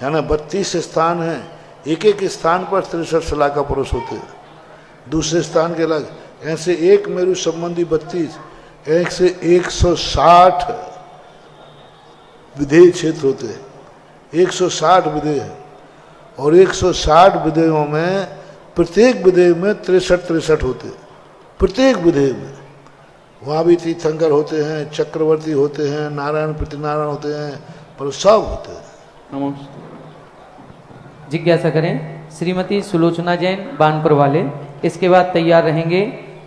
यानी 32 स्थान हैं, एक एक स्थान पर 63 सलाका पुरुष होते हैं, दूसरे स्थान के अलग। ऐसे एक मेरु संबंधी 32, एक से 160 विधेय क्षेत्र होते हैं, 160 विधेय हैं, और 160 विधेयों में प्रत्येक विधेय में 63 होते हैं, प्रत्येक विधेय में। वहाँ भी तीर्थंकर होते हैं, चक्रवर्ती होते हैं, नारायण प्रतिनारायण होते हैं, पर सब होते हैं। जिज्ञासा करें श्रीमती सुलोचना जैन बानपुर वाले। इसके बाद तैयार रहेंगे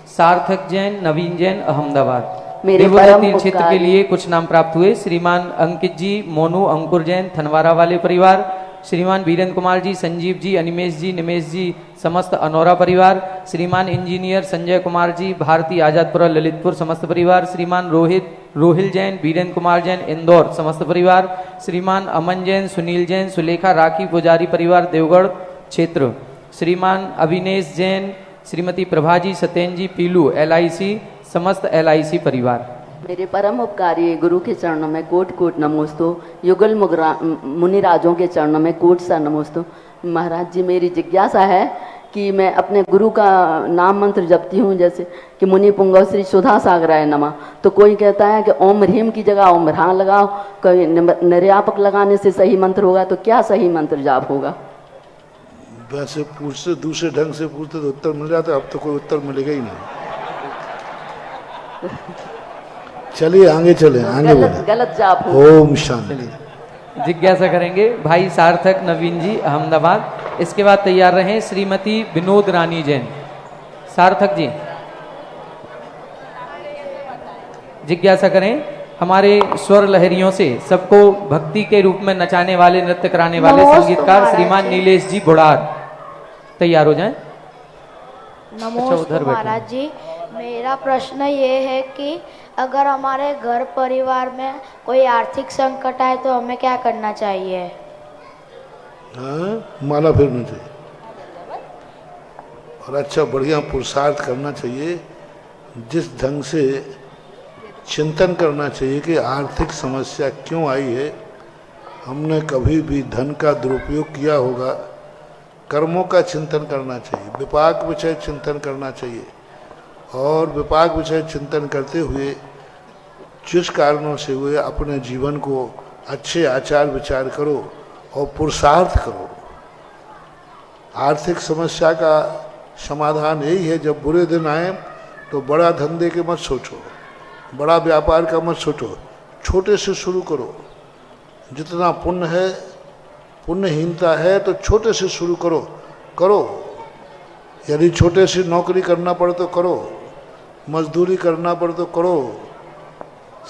सार्थक जैन, नवीन जैन, अहमदाबाद। देवोदय तीर्थ क्षेत्र के लिए कुछ नाम प्राप्त हुए। श्रीमान अंकित जी, मोनू अंकुर जैन थनवारा वाले परिवार, श्रीमान वीरेंद्र कुमार जी, संजीव जी, अनिमेश जी, निमेश जी समस्त अनौरा परिवार, श्रीमान इंजीनियर संजय कुमार जी, भारती आजादपुरा ललितपुर समस्त परिवार, श्रीमान रोहिल जैन, वीरेंद्र कुमार जैन इंदौर समस्त परिवार, श्रीमान अमन जैन, सुनील जैन, सुलेखा राखी पुजारी परिवार देवगढ़ क्षेत्र, श्रीमान अविनेश जैन, श्रीमती प्रभा जी, सत्येन जी पीलू LIC समस्त LIC परिवार। मेरे परम उपकारी गुरु के चरणों में कोट कोट नमोस्तु, युगल मुनिराजों के चरणों में कोट सा नमोस्तु। महाराज जी, मेरी जिज्ञासा है कि मैं अपने गुरु का नाम मंत्र जपती हूँ, जैसे कि मुनि पुंगव श्री सुधा सागराय नमः, तो कोई कहता है कि ओम ह्रीम की जगह ओम ह्रां लगाओ, कोई निर्यापक लगाने से सही मंत्र होगा, तो क्या सही मंत्र जाप होगा? वैसे पूछते दूसरे ढंग से पूछते तो उत्तर मिल जाता, अब तो कोई उत्तर मिलेगा ही नहीं। चलिए आगे चले, आगे बोले। गलत जाप हो। ओम शांति। जिज्ञासा करेंगे भाई सार्थक नवीन जी अहमदाबाद। इसके बाद तैयार रहें श्रीमती विनोद रानी जैन। सार्थक जी जिज्ञासा करें हमारे स्वर लहरियों से सबको भक्ति के रूप में नचाने वाले, नृत्य कराने वाले संगीतकार श्रीमान नीलेश जी बुढ़ार तैयार हो जाएं। नमस्ते महाराज जी, मेरा प्रश्न ये है कि अगर हमारे घर परिवार में कोई आर्थिक संकट आए तो हमें क्या करना चाहिए? माला फेरना चाहिए और अच्छा बढ़िया पुरुषार्थ करना चाहिए। जिस ढंग से चिंतन करना चाहिए कि आर्थिक समस्या क्यों आई है, हमने कभी भी धन का दुरुपयोग किया होगा, कर्मों का चिंतन करना चाहिए, विपाक विषय चिंतन करना चाहिए, और विपाक विषय चिंतन करते हुए जिस कारणों से हुए अपने जीवन को अच्छे आचार विचार करो और पुरुषार्थ करो। आर्थिक समस्या का समाधान यही है, जब बुरे दिन आए तो बड़ा धंधे के मत सोचो, बड़ा व्यापार का मत सोचो, छोटे से शुरू करो। जितना पुण्य है, पुण्यहीनता है तो छोटे से शुरू करो। यदि छोटे से नौकरी करना पड़े तो करो, मजदूरी करना पड़े तो करो,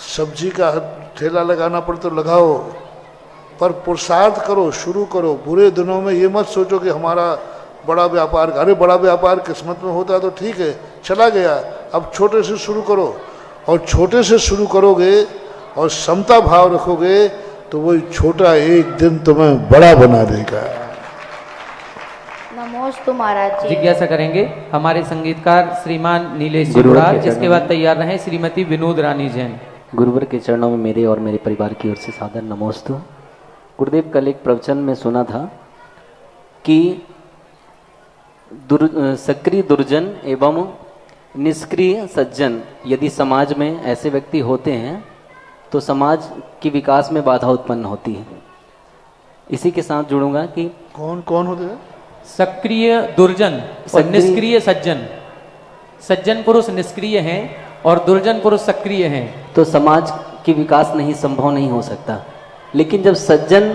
सब्जी का ठेला लगाना पड़े तो लगाओ, पर पुरुषार्थ करो, शुरू करो। बुरे दिनों में ये मत सोचो कि हमारा बड़ा व्यापार, अरे बड़ा व्यापार किस्मत में होता तो ठीक है, चला गया, अब छोटे से शुरू करो। और छोटे से शुरू करोगे और समता भाव रखोगे तो वही छोटा एक दिन तुम्हें बड़ा बना देगा। नमोस्तु महाराज जी। जिज्ञासा करेंगे हमारे संगीतकार श्रीमान नीलेश जी बुढ़ार। इसके बाद तैयार रहे श्रीमती विनोद रानी जैन। गुरुवर के चरणों में मेरे और मेरे परिवार की ओर से सादर नमोस्तु। गुरुदेव, कल एक प्रवचन में सुना था कि सक्रिय दुर्जन एवं निष्क्रिय सज्जन यदि समाज में ऐसे व्यक्ति होते हैं तो समाज की विकास में बाधा उत्पन्न होती है। इसी के साथ जुड़ूंगा कि कौन कौन होते हैं? सक्रिय दुर्जन और निष्क्रिय सज्जन। सज्जन पुरुष निष्क्रिय हैं और दुर्जन पुरुष सक्रिय हैं, तो समाज की विकास नहीं संभव नहीं हो सकता। लेकिन जब सज्जन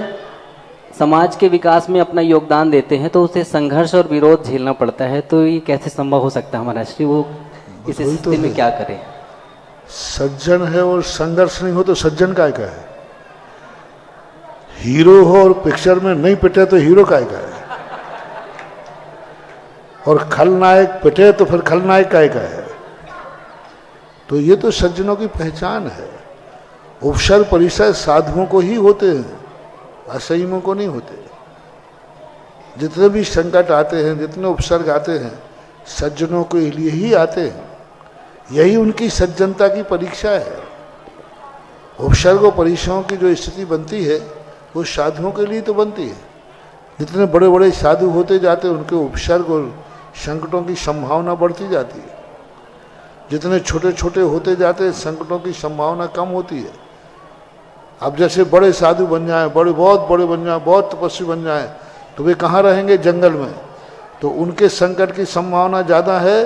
समाज के विकास में अपना योगदान देते हैं तो उसे संघर्ष और विरोध झेलना पड़ता है, तो ये कैसे संभव हो सकता है महाराज श्री? वो इस स्थिति में क्या करें? सज्जन है और संघर्ष नहीं हो तो सज्जन काय का है? हीरो हो और पिक्चर में नहीं पिटे तो हीरो काय का है? और खलनायक पिटे तो फिर खलनायक काय का है? तो ये तो सज्जनों की पहचान है। उपसर्ग परिसर साधुओं को ही होते हैं, असंयमों को नहीं होते। जितने भी संकट आते हैं, जितने उपसर्ग आते हैं, सज्जनों के लिए ही आते हैं। यही उनकी सज्जनता की परीक्षा है। उपसर्ग और परिसरों की जो स्थिति बनती है वो साधुओं के लिए तो बनती है। जितने बड़े बड़े साधु होते जाते हैं उनके उपसर्ग और संकटों की संभावना बढ़ती जाती है। जितने छोटे छोटे होते जाते हैं संकटों की संभावना कम होती है। अब जैसे बड़े साधु बन जाएं, बहुत बड़े बन जाएं, बहुत तपस्वी बन जाएं, तो वे कहाँ रहेंगे? जंगल में। तो उनके संकट की संभावना ज़्यादा है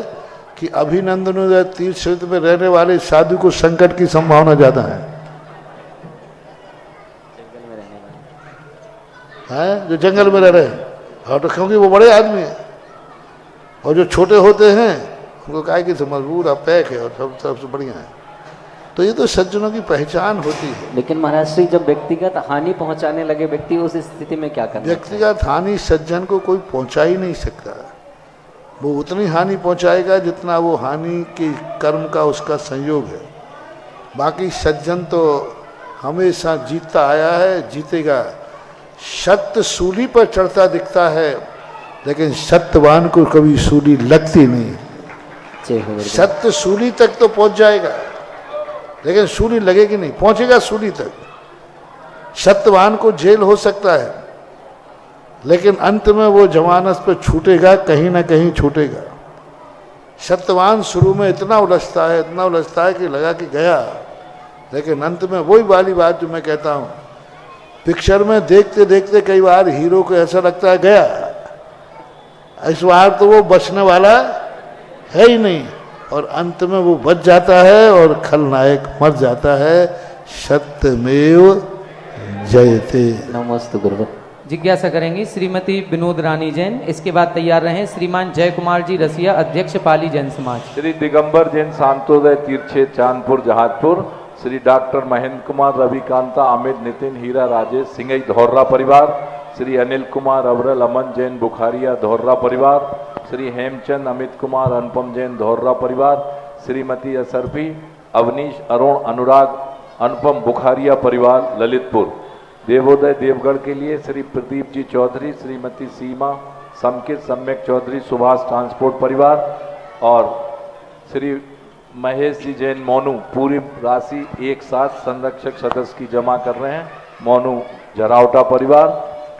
कि अभिनंदन तीर्थ क्षेत्र में रहने वाले साधु को संकट की संभावना ज़्यादा है जो जंगल में रह रहे हैं। हाँ, तो क्योंकि वो बड़े आदमी हैं। और जो छोटे होते हैं उनको कहा कि मजबूर अब पैक है और सब तरफ से बढ़िया है। तो ये तो सज्जनों की पहचान होती है। लेकिन महाराज श्री जब व्यक्तिगत हानि पहुंचाने लगे व्यक्ति, उस स्थिति में क्या करना? व्यक्तिगत हानि सज्जन को कोई पहुंचा ही नहीं सकता। वो उतनी हानि पहुंचाएगा जितना वो हानि के कर्म का उसका संयोग है। बाकी सज्जन तो हमेशा जीतता आया है, जीतेगा। सत्य सूली पर चढ़ता दिखता है लेकिन सत्यवान को कभी सूली लगती नहीं। सत्य सूली तक तो पहुंच जाएगा लेकिन सूली लगेगी नहीं, पहुंचेगा सूली तक। सत्यवान को जेल हो सकता है लेकिन अंत में वो जमानत पे छूटेगा, कहीं ना कहीं छूटेगा। सत्यवान शुरू में इतना उलझता है कि लगा कि गया, लेकिन अंत में वही वाली बात जो मैं कहता हूँ, पिक्चर में देखते देखते कई बार हीरो को ऐसा लगता है गया, इस बार तो वो बचने वाला है ही नहीं, और अंत में वो बच जाता है और खलनायक मर जाता है। सत्यमेव जयते। नमस्ते गुरु। जिज्ञासा करेंगी श्रीमती विनोद रानी जैन। इसके बाद तैयार रहें श्रीमान जय कुमार जी रसिया, अध्यक्ष पाली जैन समाज। श्री दिगंबर जैन शांतोदय तीर्थक्षेत्र चांदपुर जहाजपुर। श्री डॉक्टर महेंद्र कुमार रविकांता अमित नितिन हीरा राजेश सिंगई धौर्रा परिवार। श्री अनिल कुमार अवरल अमन जैन बुखारिया धौर्रा परिवार। श्री हेमचंद अमित कुमार अनुपम जैन धौर्रा परिवार। श्रीमती असरफी अवनीश अरुण अनुराग अनुपम बुखारिया परिवार ललितपुर। देवोदय देवगढ़ के लिए श्री प्रदीप जी चौधरी, श्रीमती सीमा समकित सम्यक चौधरी सुभाष ट्रांसपोर्ट परिवार, और श्री महेश जी जैन मोनू पूरी राशि एक साथ संरक्षक सदस्य की जमा कर रहे हैं, मोनू झरावटा परिवार।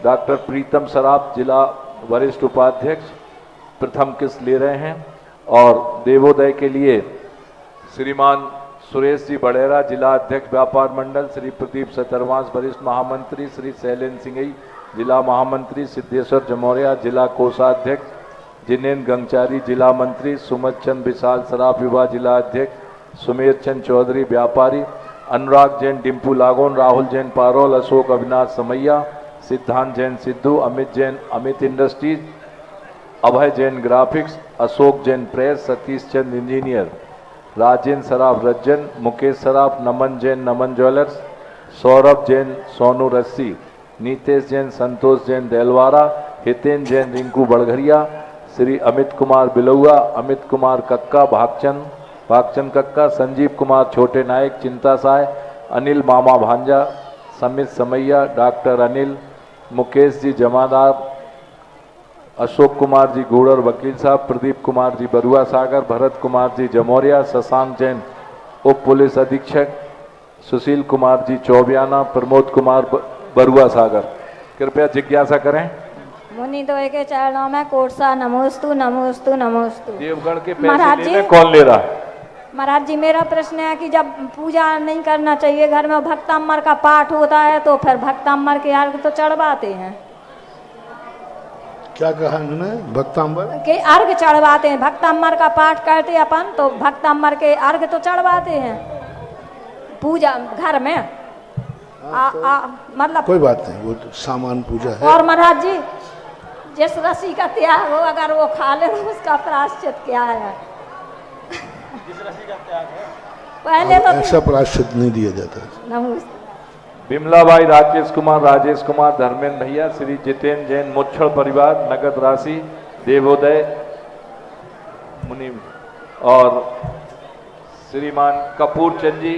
डॉक्टर प्रीतम सराफ जिला वरिष्ठ उपाध्यक्ष प्रथम किस्त ले रहे हैं। और देवोदय के लिए श्रीमान सुरेश जी बड़ेरा जिला अध्यक्ष व्यापार मंडल, श्री प्रदीप सतरवास वरिष्ठ महामंत्री, श्री शैलेंद्र सिंगई जिला महामंत्री, सिद्धेश्वर जमौरिया जिला कोषाध्यक्ष, जिनेन्द्र गंगचारी जिला मंत्री, सुमत चंद विशाल सराफ विभाग जिला अध्यक्ष, सुमेर चंद चौधरी व्यापारी, अनुराग जैन डिम्पू लागोन, राहुल जैन पारोल, अशोक अविनाश समैया, सिद्धांत जैन सिद्धू, अमित जैन अमित इंडस्ट्रीज, अभय जैन ग्राफिक्स, अशोक जैन प्रेस, सतीश चंद इंजीनियर, राजेंद्र सराफ रज्जन, मुकेश सराफ नमन जैन नमन ज्वेलर्स, सौरभ जैन सोनू रस्सी, नीतेश जैन संतोष जैन देलवारा, हितेंद्र जैन रिंकू बड़घरिया, श्री अमित कुमार बिलौआ, अमित कुमार कक्का भागचंद कक्का, संजीव कुमार छोटे नायक चिंता साय, अनिल मामा भांजा, समित समैया, डॉक्टर अनिल, मुकेश जी जमादार, अशोक कुमार जी गूढ़र वकील साहब, प्रदीप कुमार जी बरुआ सागर, भरत कुमार जी जमौरिया, शशांक जैन उप पुलिस अधीक्षक, सुशील कुमार जी चौबियाना, प्रमोद कुमार बरुआ सागर। कृपया जिज्ञासा करें। मुनिद्वय के चरणों में कोटसा नमोस्तु नमोस्तु नमोस्तु। देवगढ़ के पैसे लेने कौन ले रहा है? महाराज जी मेरा प्रश्न है कि जब पूजा नहीं करना चाहिए, घर में भक्ताम्बर का पाठ होता है तो फिर भक्ताम्बर के अर्घ तो चढ़वाते हैं। क्या कहा इन्होंने? भक्ताम्बर के अर्घ चढ़वाते हैं। भक्ताम्बर का पाठ करते अपन तो भक्ताम्बर के अर्घ तो चढ़वाते हैं पूजा घर में। मतलब कोई बात नहीं, वो तो सामान पूजा है। और महाराज जी, जिस रस्सी का त्याग हो अगर वो खा ले तो उसका प्रायश्चित क्या है? जिस रस्सी का त्याग है पहले तो ऐसा प्रायश्चित नहीं दिया जाता। नमस्ते। बिमलाबाई, राकेश कुमार, धर्मेंद्र भैया, श्री जितेंद्र जैन मुच्छड़ परिवार, नगद राशि देवोदय मुनि और श्रीमान कपूर चंद जी,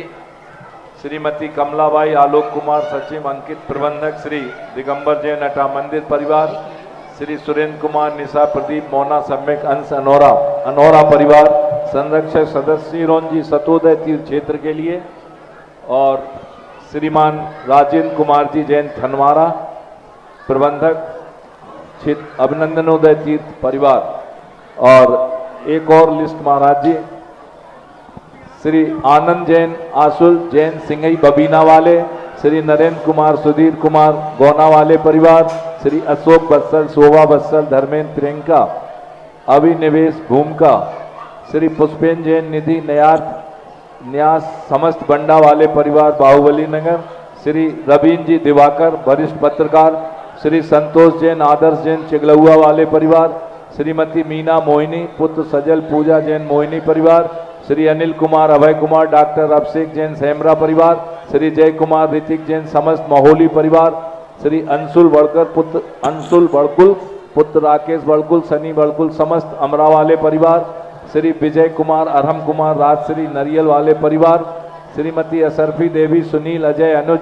श्रीमती कमलाबाई, आलोक कुमार, सचिव अंकित, प्रबंधक श्री दिगंबर जैन अटा मंदिर परिवार, श्री सुरेंद्र कुमार, निशा प्रदीप, मोना सम्यक अंश अनौरा परिवार, संरक्षक सदस्य रोंजी सतोदय तीर्थ क्षेत्र के लिए, और श्रीमान राजेंद्र कुमार जी जैन थनवारा, प्रबंधक अभिनंदनोदय तीर्थ परिवार। और एक और लिस्ट महाराज जी, श्री आनंद जैन आशुल जैन सिंगई बबीना वाले, श्री नरेंद्र कुमार, सुधीर कुमार गोना वाले परिवार, श्री अशोक बत्सल, शोभा बत्सल, धर्मेंद्र प्रियंका, अभिनिवेश भूमिका, श्री पुष्पेन जैन निधि न्यास समस्त बंडा वाले परिवार बाहुबली नगर, श्री रवीन जी दिवाकर वरिष्ठ पत्रकार, श्री संतोष जैन आदर्श जैन चिगलुआ वाले परिवार, श्रीमती मीना मोहिनी पुत्र सजल पूजा जैन मोहिनी परिवार, श्री अनिल कुमार, अभय कुमार, डॉक्टर अभिषेक जैन सेमरा परिवार, श्री जय कुमार, ऋतिक जैन समस्त महोली परिवार, श्री अंशुल बड़कुल पुत्र राकेश बड़कुल, सनी बड़कुल समस्त अमरा वाले परिवार, श्री विजय कुमार, अरहम कुमार, राजश्री नरियल वाले परिवार, श्रीमती असरफी देवी, सुनील, अजय, अनुज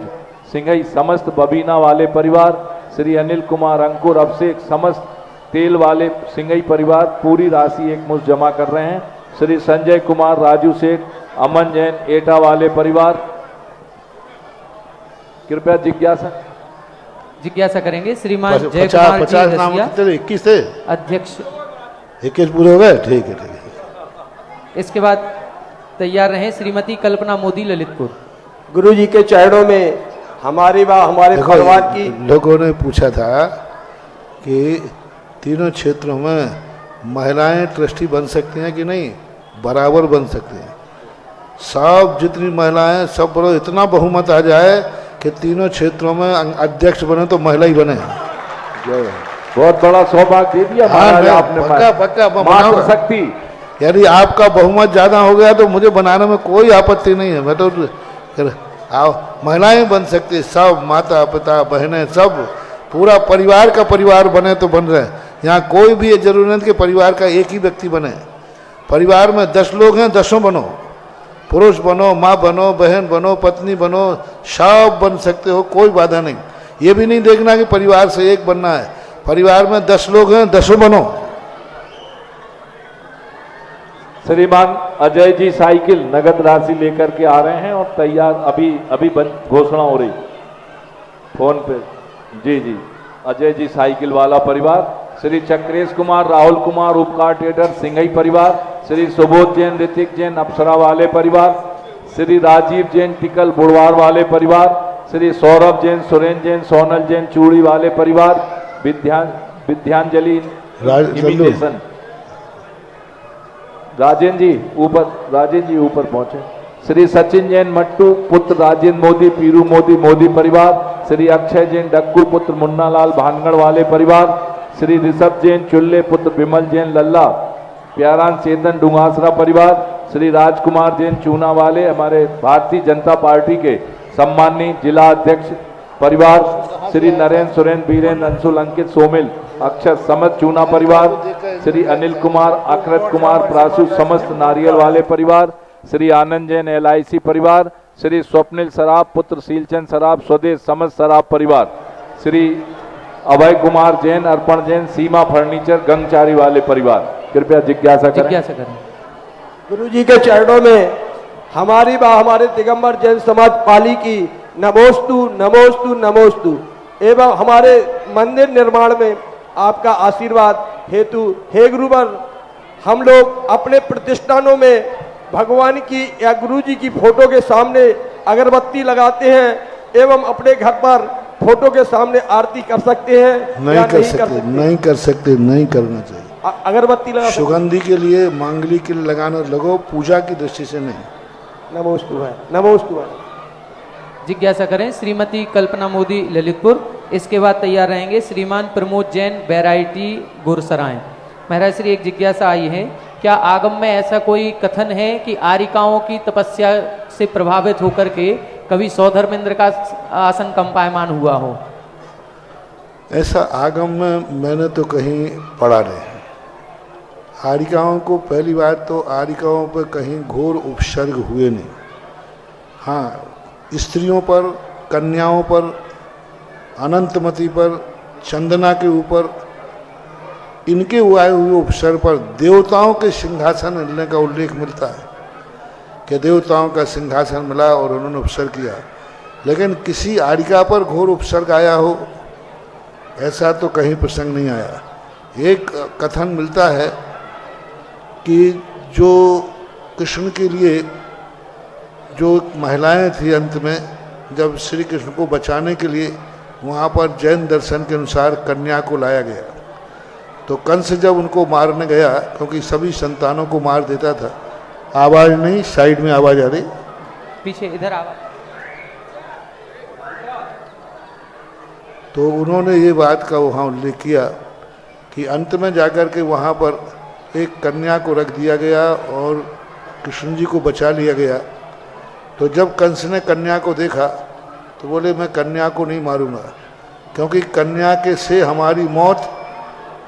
सिंघई समस्त बबीना वाले परिवार, श्री अनिल कुमार, अंकुर, अभिषेक समस्त तेल वाले सिंघई परिवार पूरी राशि एक मुश्त जमा कर रहे हैं। श्री संजय कुमार, राजू सेठ, अमन जैन एटा वाले परिवार। कृपया जिज्ञासा करेंगे श्रीमान जय कुमार जी 21 थे अध्यक्ष। 21 पूरे हो गए, ठीक है। इसके बाद तैयार रहे श्रीमती कल्पना मोदी, ललितपुर। गुरु जी के चरणों में हमारे परिवार की लोगों ने पूछा था कि तीनों क्षेत्रों में महिलाएं ट्रस्टी बन सकती हैं कि नहीं, बराबर बन सकती हैं। सब जितनी महिलाएं सब बोलो इतना बहुमत आ जाए कि तीनों क्षेत्रों में अध्यक्ष बने तो महिला ही बने। बहुत बड़ा सौभाग्य दे दिया महाराज आपने। पक्का शक्ति, यदि आपका बहुमत ज्यादा हो गया तो मुझे बनाने में कोई आपत्ति नहीं है। मैं तो फिर आओ, महिलाएं बन सकती, सब माता पिता बहनें सब पूरा परिवार का परिवार बने तो बन रहे। यहाँ कोई भी ये जरूरी नहीं कि परिवार का एक ही व्यक्ति बने। परिवार में 10 लोग हैं, 10 बनो, पुरुष बनो, माँ बनो, बहन बनो, पत्नी बनो, सब बन सकते हो, कोई बाधा नहीं। ये भी नहीं देखना कि परिवार से एक बनना है। परिवार में 10 लोग हैं, 10 बनो। श्रीमान अजय जी साइकिल नगद राशि लेकर के आ रहे हैं और तैयार अभी घोषणा हो रही फोन पे। जी अजय जी साइकिल वाला परिवार, श्री चक्रेश कुमार, राहुल कुमार उपकार ट्रेडर सिंघई परिवार, श्री सुबोध जैन, ऋतिक जैन अप्सरा वाले परिवार, श्री राजीव जैन टिकल बुढ़वार वाले परिवार, श्री सौरभ जैन, सुरेंद्र जैन, सोनल जैन चूड़ी वाले परिवार, विद्यांजलि इमिटेशन। राजेंद्र जी ऊपर पहुंचे। श्री सचिन जैन मट्टू पुत्र राजेंद्र मोदी, पीरू मोदी परिवार, श्री अक्षय जैन डक्कू पुत्र मुन्नालाल भानगढ़ वाले परिवार, श्री ऋषभ जैन चुल्ले पुत्र विमल जैन लल्ला, प्यारान चेतन डुंगासरा परिवार, श्री राजकुमार जैन चूना वाले हमारे भारतीय जनता पार्टी के सम्माननीय जिला अध्यक्ष परिवार, श्री नरेंद्र सुरेंद्र बीरेंद्र अंशुल अंकित सोमिल अक्षर समस्त चूना परिवार, श्री अनिल कुमार, अकृत कुमार प्रासु समस्त नारियल वाले परिवार, श्री आनंद जैन LIC परिवार, श्री स्वप्निल सराफ पुत्र शीलचंद सराफ स्वदेश समस्त सराफ परिवार, श्री अभय कुमार जैन, अर्पण जैन, सीमा फर्नीचर गंगचारी वाले परिवार। कृपया जिज्ञासा करें। गुरु जी के चरणों में हमारे दिगंबर जैन समाज पाली की नमोस्तु नमोस्तु नमोस्तु एवं हमारे मंदिर निर्माण में आपका आशीर्वाद हेतु हे गुरुवर, हम लोग अपने प्रतिष्ठानों में भगवान की या गुरु जी की फोटो के सामने अगरबत्ती लगाते हैं एवं अपने घर पर फोटो के सामने आरती कर सकते हैं? नहीं कर सकते, नहीं करना चाहिए। अगरबत्ती लगा सुगंधी के लिए, मांगली के लिए लगाना लगो, पूजा की दृष्टि से नहीं। नमोस्तु है, नमोस्तु है। जिज्ञासा करें श्रीमती कल्पना मोदी ललितपुर। इसके बाद तैयार रहेंगे श्रीमान प्रमोद जैन बैराइटी गुरसराय। महाराज श्री एक जिज्ञासा आई है, क्या आगम में ऐसा कोई कथन है कि आरिकाओं की तपस्या से प्रभावित होकर के कभी सौधर्मेंद्र का आसन कंपायमान हुआ हो? ऐसा आगम में मैंने तो कहीं पढ़ा नहीं। आरिकाओं को पहली बात तो आरिकाओं पर कहीं घोर उपसर्ग हुए नहीं। हाँ, स्त्रियों पर, कन्याओं पर, अनंतमती पर, चंदना के ऊपर, इनके आए हुए उपसर्ग पर देवताओं के सिंहासन मिलने का उल्लेख मिलता है कि देवताओं का सिंहासन मिला और उन्होंने उपसर्ग किया, लेकिन किसी आरिका पर घोर उपसर्ग आया हो ऐसा तो कहीं प्रसंग नहीं आया। एक कथन मिलता है कि जो कृष्ण के लिए जो महिलाएं थी, अंत में जब श्री कृष्ण को बचाने के लिए वहाँ पर जैन दर्शन के अनुसार कन्या को लाया गया, तो कंस जब उनको मारने गया, क्योंकि सभी संतानों को मार देता था। आवाज नहीं, साइड में आवाज आ रही, पीछे इधर आवाज। तो उन्होंने ये बात का वहाँ उल्लेख किया कि अंत में जाकर के वहाँ पर एक कन्या को रख दिया गया और कृष्ण जी को बचा लिया गया। तो जब कंस ने कन्या को देखा तो बोले मैं कन्या को नहीं मारूंगा, क्योंकि कन्या के से हमारी मौत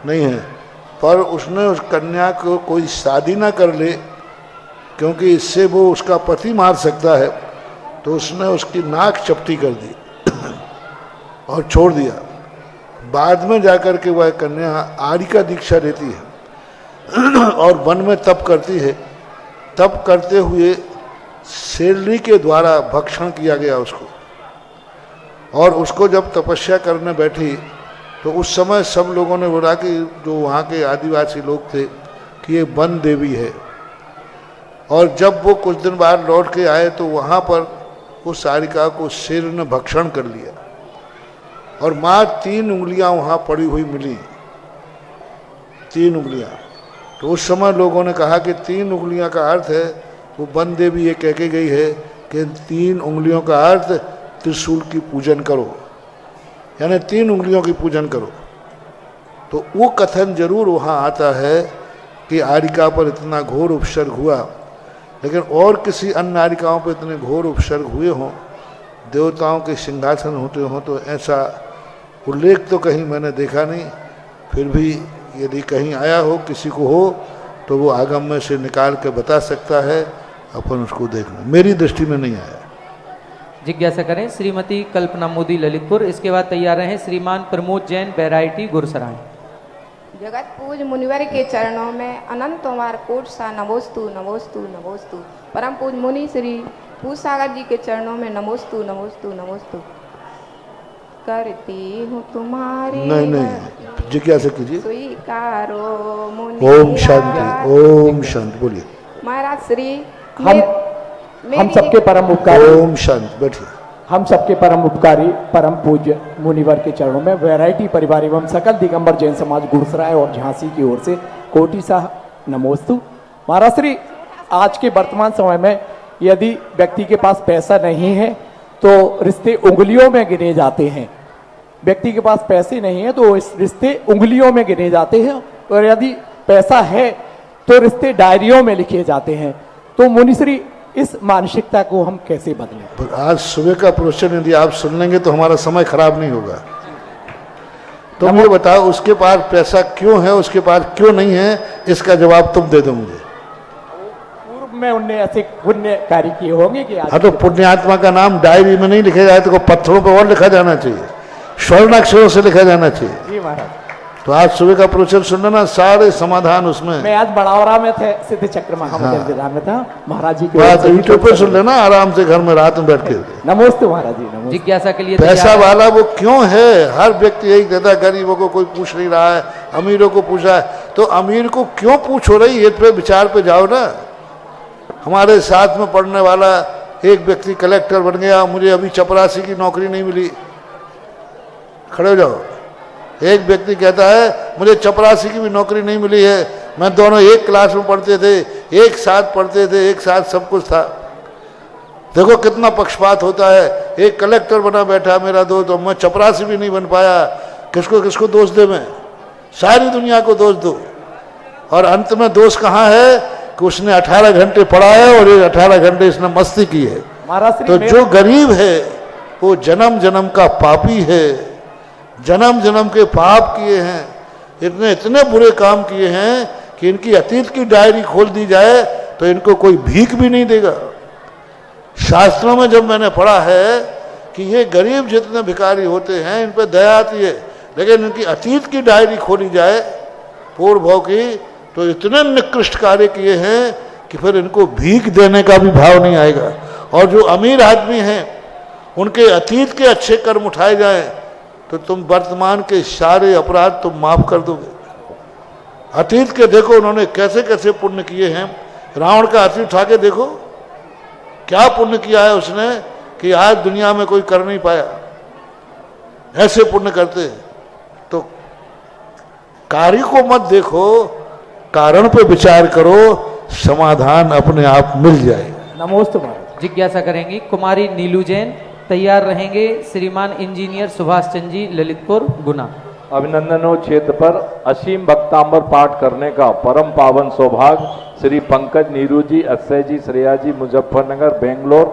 नहीं है, पर उसने उस कन्या को कोई शादी ना कर ले, क्योंकि इससे वो उसका पति मार सकता है। तो उसने उसकी नाक चपटी कर दी और छोड़ दिया। बाद में जाकर के वह कन्या आरिका दीक्षा लेती है और वन में तप करती है। तप करते हुए शेरनी के द्वारा भक्षण किया गया उसको, और उसको जब तपस्या करने बैठी तो उस समय सब लोगों ने बोला कि जो वहाँ के आदिवासी लोग थे कि ये वन देवी है। और जब वो कुछ दिन बाद लौट के आए तो वहाँ पर उस आरिका को शेर ने भक्षण कर लिया और माँ 3 उंगलियां वहाँ पड़ी हुई मिली, 3 उंगलियां। तो उस समय लोगों ने कहा कि 3 उंगलियां का अर्थ है, वो वन देवी ये कह के गई है कि 3 उंगलियों का अर्थ त्रिशूल की पूजन करो, यानी 3 उंगलियों की पूजन करो। तो वो कथन जरूर वहाँ आता है कि आरिका पर इतना घोर उपसर्ग हुआ, लेकिन और किसी अन्य आरिकाओं पर इतने घोर उपसर्ग हुए हों, देवताओं के सिंहासन होते हों, तो ऐसा उल्लेख तो कहीं मैंने देखा नहीं। फिर भी यदि कहीं आया हो, किसी को हो, तो वो आगम में से निकाल के बता सकता है, अपन उसको देखना। मेरी दृष्टि में नहीं आया। जिज्ञासा करें श्रीमती कल्पना मोदी ललितपुर। इसके बाद तैयार रहें श्रीमान प्रमोद जैन बैराइटी गुरसराय। जगत पूज मुनिवर के चरणों में अनंत तोमार कोट सा नमोस्तु नमोस्तु नमोस्तु। परम पूज मुनि श्री पूज सागर जी के चरणों में नमोस्तु नमोस्तु नमोस्तु। करती हूँ तुम्हारी नहीं, जिज्ञासा कीजिए। स्वीकारो मुनि। ओम शांति, ओम शांति। बोलिए। महाराज श्री हम सबके परम उपकारी, ओम शांति। बैठिए। हम सबके परम उपकारी परम पूज्य मुनिवर के चरणों में वैरायटी परिवार एवं सकल दिगंबर जैन समाज गुरसराय और झांसी की ओर से कोटि सा नमोस्तु। महाराज श्री आज के वर्तमान समय में यदि व्यक्ति के पास पैसा नहीं है तो रिश्ते उंगलियों में गिने जाते हैं। व्यक्ति के पास पैसे नहीं है तो इस रिश्ते उंगलियों में गिने जाते हैं, और यदि पैसा है तो रिश्ते डायरियों में लिखे जाते हैं। तो मुनिश्री इस मानसिकता को हम कैसे बदलें? आज सुबह का प्रवचन यदि आप सुन लेंगे तो हमारा समय खराब नहीं होगा। तो मुझे बताओ, उसके पास पैसा क्यों है, उसके पास क्यों नहीं है, इसका जवाब तुम दे दो मुझे। पूर्व में उनने ऐसे पुण्य कार्य किए होंगे कि हाँ, तो पुण्यात्मा का नाम डायरी में नहीं लिखा जाए तो पत्थरों पर और लिखा जाना चाहिए, स्वर्णाक्षरों से लिखा जाना चाहिए। जी महाराज। तो आज सुबह का प्रवचन सुनना ना, सारे समाधान उसमें। मैं आज बड़ावरा में थे, सिद्ध चक्र महामंदिर विधान में था महाराज जी के। तो यूट्यूब पे सुन लेना आराम से, घर में रात में बैठ के। नमस्ते महाराज जी। नमस्ते। जिज्ञासा के लिए पैसा वाला वो क्यों है? हर व्यक्ति यही कहता है, गरीबों को कोई पूछ नहीं रहा है, अमीरों को पूछा है। तो अमीर को क्यों पूछ हो रही, ये पे विचार पे जाओ ना। हमारे साथ में पढ़ने वाला एक व्यक्ति कलेक्टर बन गया, मुझे अभी चपरासी की नौकरी नहीं मिली। खड़े हो जाओ। एक व्यक्ति कहता है मुझे चपरासी की भी नौकरी नहीं मिली है, मैं दोनों एक क्लास में पढ़ते थे, एक साथ पढ़ते थे, एक साथ सब कुछ था। देखो कितना पक्षपात होता है। एक कलेक्टर बना बैठा मेरा दोस्त, तो मैं चपरासी भी नहीं बन पाया। किसको किसको दोष दे? मैं सारी दुनिया को दोष दो, और अंत में दोष कहाँ है कि उसने 18 घंटे पढ़ा है और ये 18 घंटे इसने मस्ती की है। तो जो गरीब है वो जन्म जन्म का पापी है, जन्म जन्म के पाप किए हैं, इतने इतने बुरे काम किए हैं कि इनकी अतीत की डायरी खोल दी जाए तो इनको कोई भीख भी नहीं देगा। शास्त्रों में जब मैंने पढ़ा है कि ये गरीब जितने भिखारी होते हैं इन पर दया आती है, लेकिन इनकी अतीत की डायरी खोली जाए पूर्व भाव की, तो इतने निकृष्ट कार्य किए हैं कि फिर इनको भीख देने का भी भाव नहीं आएगा। और जो अमीर आदमी हैं उनके अतीत के अच्छे कर्म उठाए जाएं तो तुम वर्तमान के सारे अपराध तुम माफ कर दोगे। अतीत के देखो उन्होंने कैसे कैसे पुण्य किए हैं। रावण का अतीत उठा के देखो क्या पुण्य किया है उसने कि आज दुनिया में कोई कर नहीं पाया। ऐसे पुण्य करते हैं। तो कार्य को मत देखो, कारण पे विचार करो, समाधान अपने आप मिल जाएगा। नमोस्तु महाराज। जिज्ञासा करेंगी कुमारी नीलू जैन। तैयार रहेंगे श्रीमान इंजीनियर सुभाष चंद जी, ललितपुर, गुना। अभिनंदनों क्षेत्र पर असीम भक्तांबर पाठ करने का परम पावन सौभाग्य श्री पंकज नीरू जी, अक्षय जी, श्रेया जी, मुजफ्फरनगर, बेंगलोर,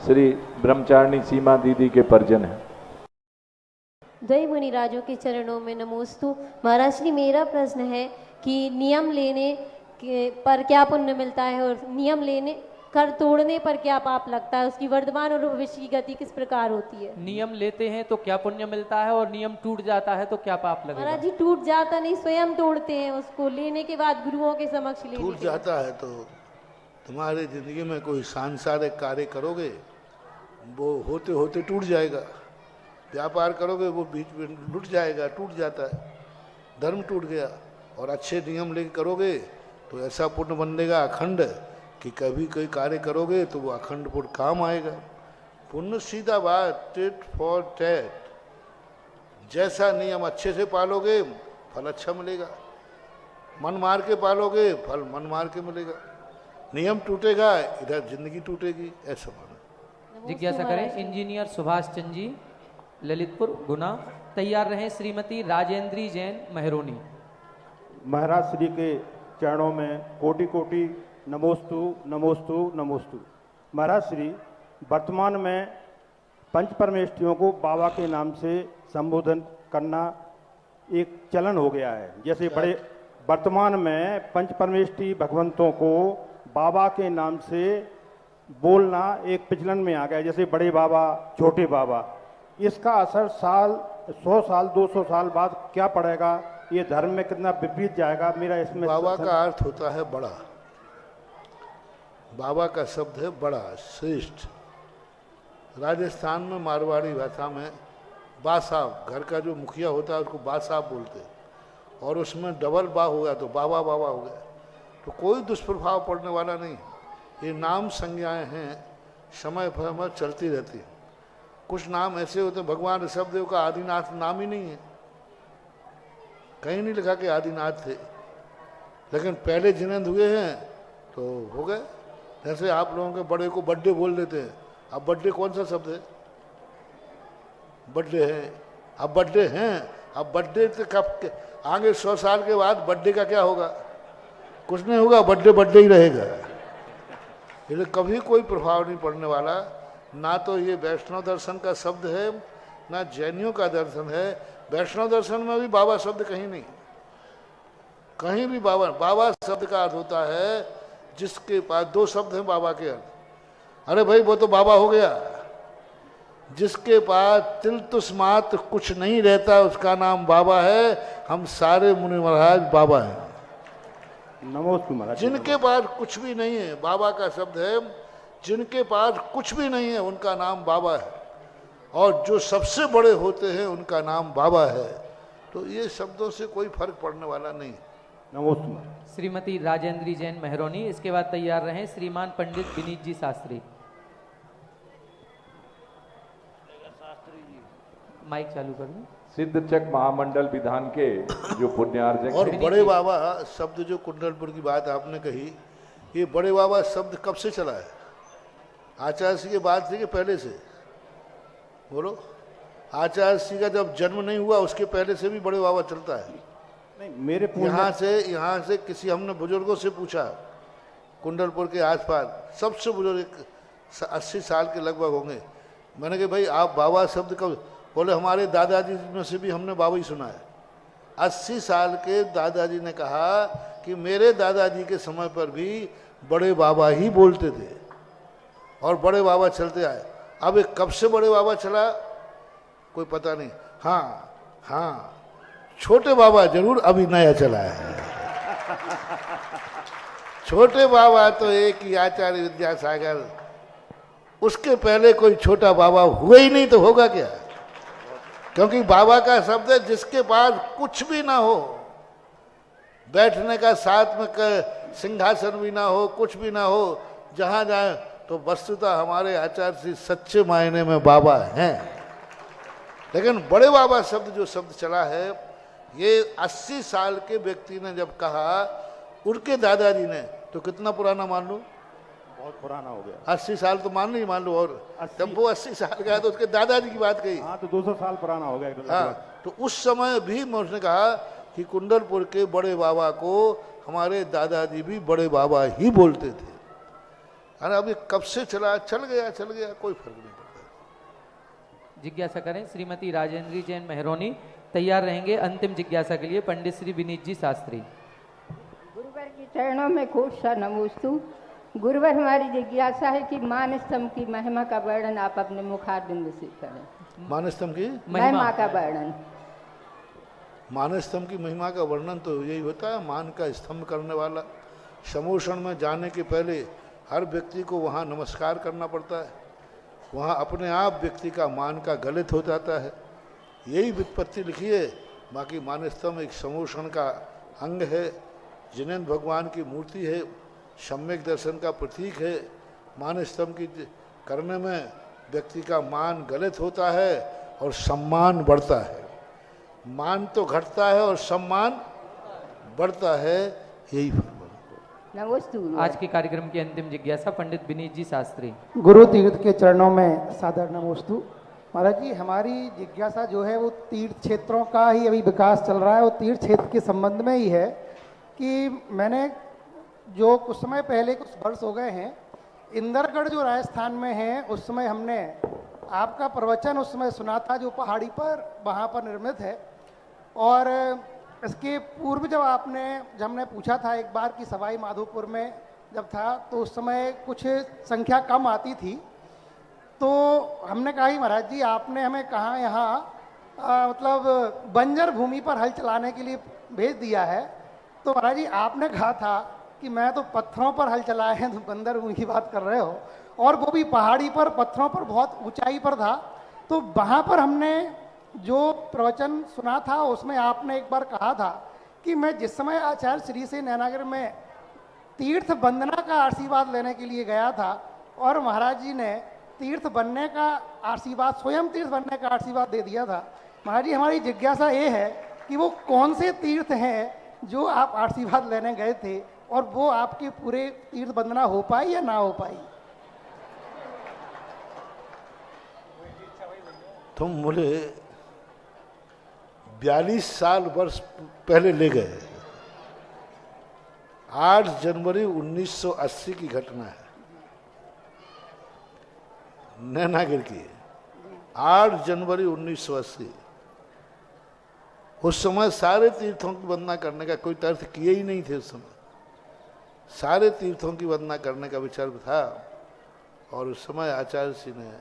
श्री ब्रह्मचारिणी सीमा दीदी के परिजन है। द्वय मुनिराजों के चरणों में नमोस्तु। महाराज श्री, मेरा प्रश्न है कि नियम लेने पर क्या पुण्य मिलता है और नियम लेने कर तोड़ने पर क्या पाप लगता है, उसकी वर्तमान और भविष्य की गति किस प्रकार होती है? नियम लेते हैं तो क्या पुण्य मिलता है और नियम टूट जाता है तो क्या पाप लगेगा? महाराज जी, टूट जाता नहीं, स्वयं तोड़ते हैं उसको, लेने के बाद गुरुओं के समक्ष लेने। टूट जाता है तो तुम्हारी जिंदगी में कोई सांसारिक कार्य करोगे वो होते होते टूट जाएगा। व्यापार करोगे वो बीच में लुट जाएगा, टूट जाता है, धर्म टूट गया। और अच्छे नियम लेकर करोगे तो ऐसा पुण्य बनेगा अखंड कि कभी कोई कार्य करोगे तो वो अखंड पुण्य काम आएगा। पुण्य सीधा बात, टिट फॉर टैट। जैसा नियम अच्छे से पालोगे फल अच्छा मिलेगा, मन मार के पालोगे फल मन मार के मिलेगा। नियम टूटेगा इधर जिंदगी टूटेगी, ऐसा मानो। जिज्ञासा करें इंजीनियर सुभाष चंद जी, ललितपुर, गुना। तैयार रहें श्रीमती राजेंद्री जैन, मेहरोनी। महाराज श्री के चरणों में कोटि कोटि नमोस्तु नमोस्तु नमोस्तु। महाराज श्री, वर्तमान में पंच परमेष्ठियों को बाबा के नाम से संबोधन करना एक चलन हो गया है। जैसे बड़े वर्तमान में पंच परमेष्ठी भगवंतों को बाबा के नाम से बोलना एक प्रचलन में आ गया, जैसे बड़े बाबा, छोटे बाबा। इसका असर 100 साल 200 साल बाद क्या पड़ेगा? ये धर्म में कितना विपरीत जाएगा? मेरा इसमें बाबा का अर्थ होता है बड़ा। बाबा का शब्द है बड़ा, श्रेष्ठ। राजस्थान में मारवाड़ी भाषा में बासाब, घर का जो मुखिया होता है उसको बासाब बोलते हैं, और उसमें डबल बा हो गया तो बाबा बाबा हो गया। तो कोई दुष्प्रभाव पड़ने वाला नहीं। ये नाम संज्ञाएं हैं, समय पर चलती रहती हैं। कुछ नाम ऐसे होते हैं, भगवान ऋषभदेव का आदिनाथ नाम ही नहीं है, कहीं नहीं लिखा कि आदिनाथ थे, लेकिन पहले जिनेंद हुए हैं तो हो गए। जैसे आप लोगों के बड़े को बर्थडे बोल देते हैं। अब बर्थडे कौन सा शब्द है? बर्थडे है, अब बर्थडे हैं। अब बर्थडे तो कब आगे 100 साल के बाद बर्थडे का क्या होगा? कुछ नहीं होगा, बर्थडे बर्थडे ही रहेगा। इसलिए कभी कोई प्रभाव नहीं पड़ने वाला। ना तो ये वैष्णव दर्शन का शब्द है, ना जैनियों का दर्शन है। वैष्णव दर्शन में भी बाबा शब्द कहीं नहीं, कहीं भी बाबा। बाबा शब्द का अर्थ होता है जिसके पास 2 शब्द हैं बाबा के अर्थ। अरे भाई वो तो बाबा हो गया। जिसके पास तिल तुस मात्र कुछ नहीं रहता उसका नाम बाबा है। हम सारे मुनि महाराज बाबा हैं। नमोस्तु महाराज। जिनके पास कुछ भी नहीं है, बाबा का शब्द है, जिनके पास कुछ भी नहीं है उनका नाम बाबा है। और जो सबसे बड़े होते हैं उनका नाम बाबा है। तो ये शब्दों से कोई फर्क पड़ने वाला नहीं। नमोस्तु। श्रीमती राजेंद्री जैन, मेहरोनी। इसके बाद तैयार रहें श्रीमान पंडित विनीत जी शास्त्री। माइक चालू कर लो। सिद्धचक महामंडल विधान के जो पुण्यार्जक और बड़े बाबा शब्द, जो कुंडलपुर की बात आपने कही, ये बड़े बाबा शब्द कब से चला है? आचार्य श्री के बाद से कि पहले से? बोलो। आचार्य श्री का जब जन्म नहीं हुआ उसके पहले से भी बड़े बाबा चलता है। नहीं, मेरे यहाँ से किसी हमने बुजुर्गों से पूछा, कुंडलपुर के आसपास सबसे बुजुर्ग 80 साल के लगभग होंगे। मैंने कहा भाई आप बाबा शब्द कब? बोले हमारे दादाजी में से भी हमने बाबा ही सुना है। 80 साल के दादाजी ने कहा कि मेरे दादाजी के समय पर भी बड़े बाबा ही बोलते थे और बड़े बाबा चलते आए। अब ये कब से बड़े बाबा चला कोई पता नहीं। हाँ, छोटे बाबा जरूर अभी नया चला है। छोटे बाबा तो एक ही आचार्य विद्यासागर, उसके पहले कोई छोटा बाबा हुआ ही नहीं तो होगा क्या? क्योंकि बाबा का शब्द है जिसके पास कुछ भी ना हो, बैठने का साथ में सिंहासन भी ना हो, कुछ भी ना हो, जहां जाए तो वस्तुतः हमारे आचार्य श्री सच्चे मायने में बाबा हैं। लेकिन बड़े बाबा शब्द जो शब्द चला है, ये 80 साल के व्यक्ति ने जब कहा उनके दादाजी ने, तो कितना पुराना मान लो? बहुत पुराना हो गया। 80 साल तो मान लो, और जब वो 80 साल का है तो उसके दादाजी की बात कही। हाँ, तो 200 साल पुराना हो गया। हाँ, तो उस समय भी उसने कहा कि कुंडलपुर के बड़े बाबा को हमारे दादाजी भी बड़े बाबा ही बोलते थे। अरे अभी कब से चला, चल गया, कोई फर्क नहीं पड़ता। जिज्ञासा करें श्रीमती राजेंद्री जैन मेहरोनी। तैयार रहेंगे अंतिम जिज्ञासा के लिए पंडित श्री विनीत जी शास्त्री। गुरुवर के चरणों में कोट सा नमोस्तु। गुरुवर, हमारी जिज्ञासा है कि मानस्तंभ की महिमा का वर्णन आप अपने मुखारबिंद से करें। मानस्तंभ की महिमा का वर्णन। मानस्तंभ की महिमा का वर्णन तो यही होता है, मान का स्तंभ करने वाला। समोषण में जाने के पहले हर व्यक्ति को वहाँ नमस्कार करना पड़ता है। वहाँ अपने आप व्यक्ति का मान का गलित हो जाता है। यही व्युत्पत्ति लिखी है। बाकी मानस्तंभ एक समोषण का अंग है, जिनेन्द्र भगवान की मूर्ति है, सम्यक दर्शन का प्रतीक है। मानस्तंभ की करने में व्यक्ति का मान गलित होता है और सम्मान बढ़ता है। मान तो घटता है और सम्मान बढ़ता है, यही नमोस्तु। आज के कार्यक्रम की अंतिम जिज्ञासा पंडित विनीत जी शास्त्री। गुरु तीर्थ के चरणों में सादर नमोस्तु। महाराज जी, हमारी जिज्ञासा जो है वो तीर्थ क्षेत्रों का ही अभी विकास चल रहा है और तीर्थ क्षेत्र के संबंध में ही है कि मैंने जो कुछ समय पहले, कुछ वर्ष हो गए हैं, इंदरगढ़ जो राजस्थान में है, उस समय हमने आपका प्रवचन उस समय सुना था जो पहाड़ी पर वहाँ पर निर्मित है। और इसके पूर्व जब हमने पूछा था एक बार कि सवाई माधोपुर में जब था तो उस समय कुछ संख्या कम आती थी, तो हमने कहा कि महाराज जी आपने हमें कहाँ यहाँ मतलब बंजर भूमि पर हल चलाने के लिए भेज दिया है। तो महाराज जी आपने कहा था कि मैं तो पत्थरों पर हल चलाए हैं, तो बंदर भूमि की बात कर रहे हो, और वो भी पहाड़ी पर, पत्थरों पर, बहुत ऊंचाई पर था। तो वहाँ पर हमने जो प्रवचन सुना था उसमें आपने एक बार कहा था कि मैं जिस समय आचार्य श्री से नैनागर में तीर्थ वंदना का आशीर्वाद लेने के लिए गया था और महाराज जी ने तीर्थ बनने का आशीर्वाद, स्वयं तीर्थ बनने का आशीर्वाद दे दिया था। महाराज जी, हमारी जिज्ञासा ये है कि वो कौन से तीर्थ हैं जो आप आशीर्वाद लेने गए थे और वो आपके पूरे तीर्थ वंदना हो पाई या ना हो पाई? तुम मुझे 42 साल वर्ष पहले ले गए। 8 जनवरी 1980 की घटना है, नैनागिर की। 8 जनवरी 1980। उस समय सारे तीर्थों की वंदना करने का कोई तीर्थ किए ही नहीं थे। उस समय सारे तीर्थों की वंदना करने का विचार था। और उस समय आचार्य श्री ने,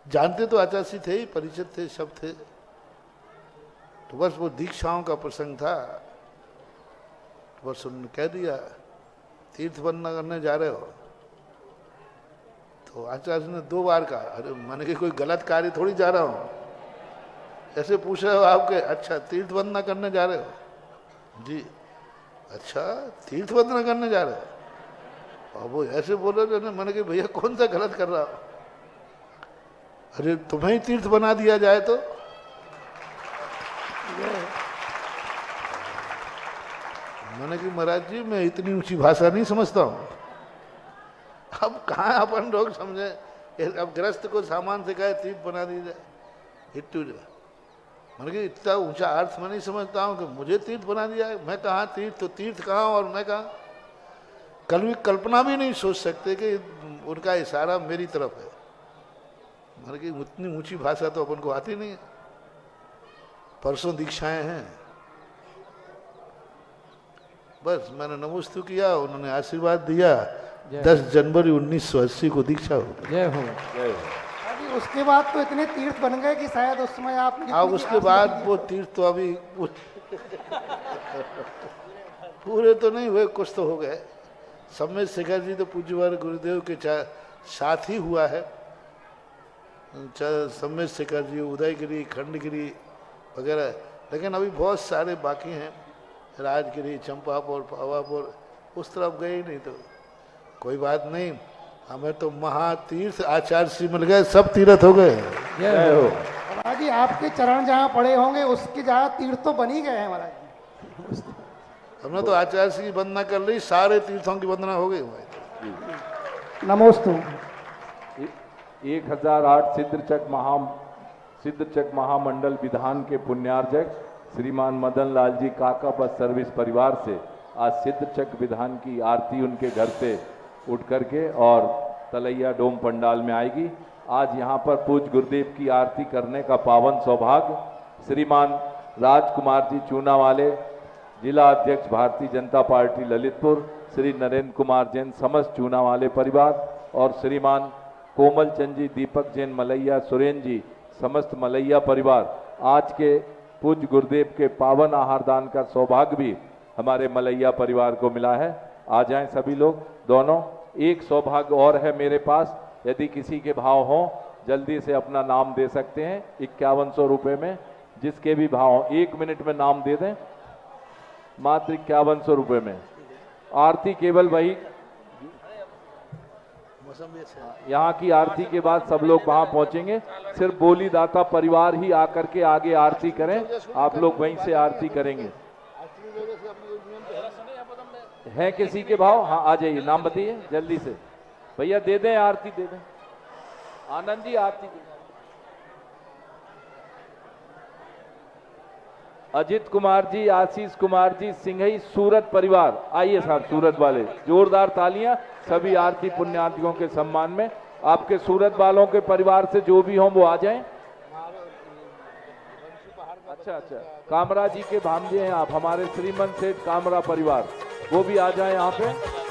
जानते तो आचार्य श्री थे ही, परिचित थे, सब थे, तो बस वो दीक्षाओं का प्रसंग था, तो बस उन्होंने कह दिया तीर्थ वंदना करने जा रहे हो। तो आचार्य ने 2 बार कहा, अरे मैंने कि कोई गलत कार्य थोड़ी जा रहा हूँ, ऐसे पूछ रहे हो आपके, अच्छा तीर्थ वंदना करने जा रहे हो जी, अच्छा तीर्थ वंदना करने जा रहे हो। और वो ऐसे बोल रहे थे, मैंने कि भैया कौन सा गलत कर रहा हो, अरे तुम्हें ही तीर्थ बना दिया जाए तो। मैंने कि महाराज जी मैं इतनी ऊंची भाषा नहीं समझता हूँ, अब कहाँ अपन लोग समझे, अब ग्रस्त को सामान से कहे तीर्थ बना दी जाए, हिट्टू जो मतलब कि इतना ऊंचा अर्थ मैं नहीं समझता हूँ कि मुझे तीर्थ बना दिया है। मैं कहाँ तीर्थ, तो तीर्थ कहाँ और मैं कहाँ। कल्पना भी नहीं सोच सकते कि उनका इशारा मेरी तरफ है। मतलब कि उतनी ऊंची भाषा तो अपन को आती नहीं है। परसों दीक्षाएं हैं, बस मैंने नमोस्तु किया, उन्होंने आशीर्वाद दिया। 10 जनवरी 1980 को दीक्षा हो। जय हो। जय हो। अभी उसके बाद तो इतने तीर्थ बन गए कि शायद उस समय आप अब उसके बाद वो तीर्थ तो अभी पूरे तो नहीं हुए, कुछ तो हो गए। सम्मेद शेखर जी तो पूज्यवर गुरुदेव के साथ ही हुआ है। सम्मेद शेखर जी, उदयगिरी, खंडगिरी वगैरह, लेकिन अभी बहुत सारे बाकी हैं। राजगिरी, चंपापुर, पावापुर, उस तरफ गए ही नहीं। तो कोई बात नहीं, हमें तो महातीर्थ आचार्य श्री मिल गए, सब तीर्थ हो गए। जय हो। महाराज जी आपके चरण जहाँ पड़े होंगे उसके जहाँ तीर्थ तो बन ही गए हैं महाराज जी। हमने तो आचार्य श्री की वंदना कर ली, सारे तीर्थों की वंदना हो गई। नमोस्तु। 1008 सिद्धचक महामंडल विधान के पुण्यार्जक श्रीमान मदन लाल जी काका बस सर्विस परिवार से आज सिद्धचक विधान की आरती उनके घर से उठ करके और तलैया डोम पंडाल में आएगी। आज यहाँ पर पूज्य गुरुदेव की आरती करने का पावन सौभाग्य श्रीमान राजकुमार जी चूना वाले, जिला अध्यक्ष भारतीय जनता पार्टी ललितपुर, श्री नरेंद्र कुमार जैन समस्त चूना वाले परिवार और श्रीमान कोमल चंद जी, दीपक जैन मलैया, सुरेन जी समस्त मलैया परिवार, आज के पूज्य गुरुदेव के पावन आहार दान का सौभाग्य भी हमारे मलैया परिवार को मिला है। आ जाएं सभी लोग। दोनों एक सौभाग्य और है मेरे पास, यदि किसी के भाव हो जल्दी से अपना नाम दे सकते हैं। 5100 रुपये में जिसके भी भाव हो 1 मिनट में नाम दे दें, मात्र 5100 रुपये में। आरती केवल वही, यहाँ की आरती के बाद सब लोग वहाँ पहुँचेंगे। सिर्फ बोली दाता परिवार ही आकर के आगे आरती करें, आप लोग वहीं से आरती करेंगे। है किसी के भाव? हाँ आ जाइए, नाम बताइए जल्दी से। भैया दे दें आरती, दे दें। आनंद जी आरती दे। अजित कुमार जी, आशीष कुमार जी, सिंघई सूरत परिवार, आइए साहब सूरत वाले, जोरदार तालियां सभी आरती पुण्यार्थियों के सम्मान में। आपके सूरत वालों के परिवार से जो भी हों वो आ जाएं। अच्छा, कामरा जी के भांजे हैं आप, हमारे श्रीमन सेठ कामरा परिवार, वो भी आ जाएं यहाँ पे।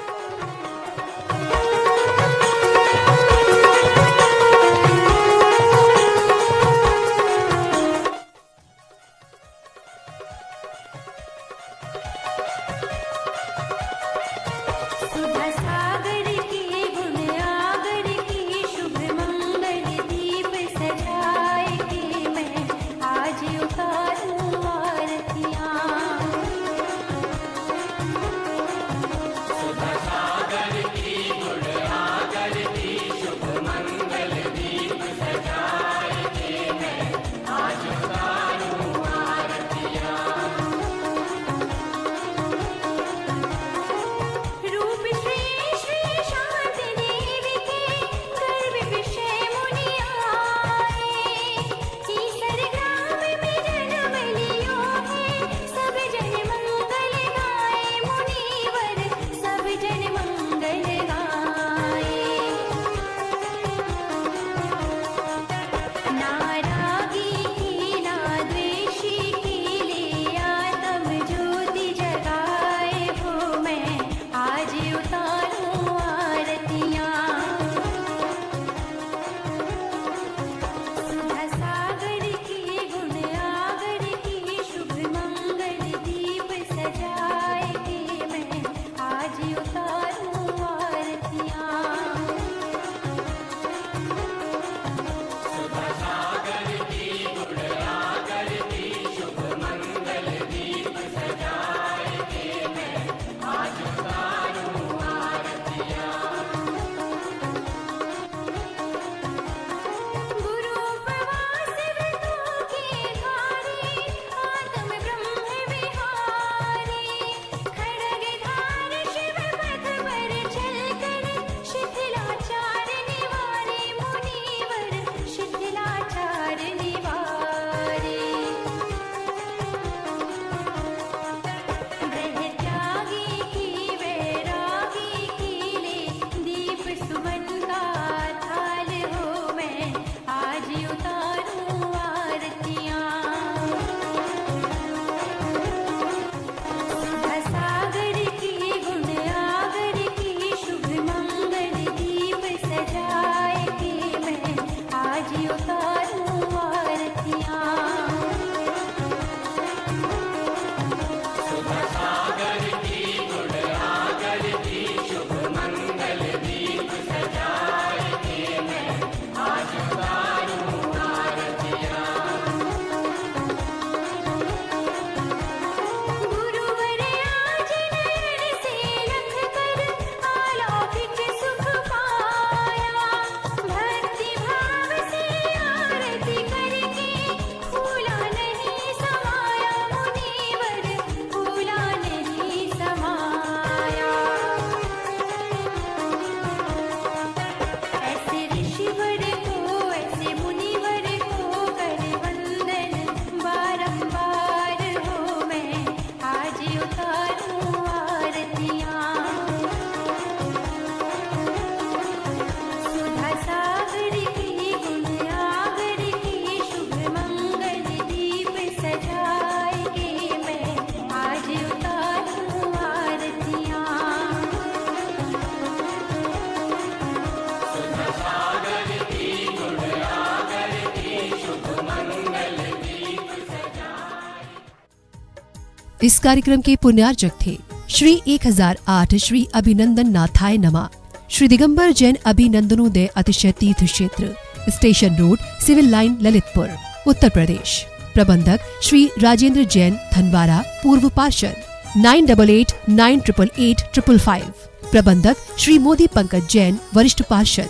इस कार्यक्रम के पुण्यार्चक थे श्री 1008 श्री अभिनंदन नाथाय नमा, श्री दिगंबर जैन अभिनंदनोदय अतिशय तीर्थ क्षेत्र, station road, civil line, Lalitpur, Uttar Pradesh. प्रबंधक श्री राजेंद्र जैन धनवारा, पूर्व पार्षद, 9889888555। प्रबंधक श्री मोदी पंकज जैन, वरिष्ठ पार्षद,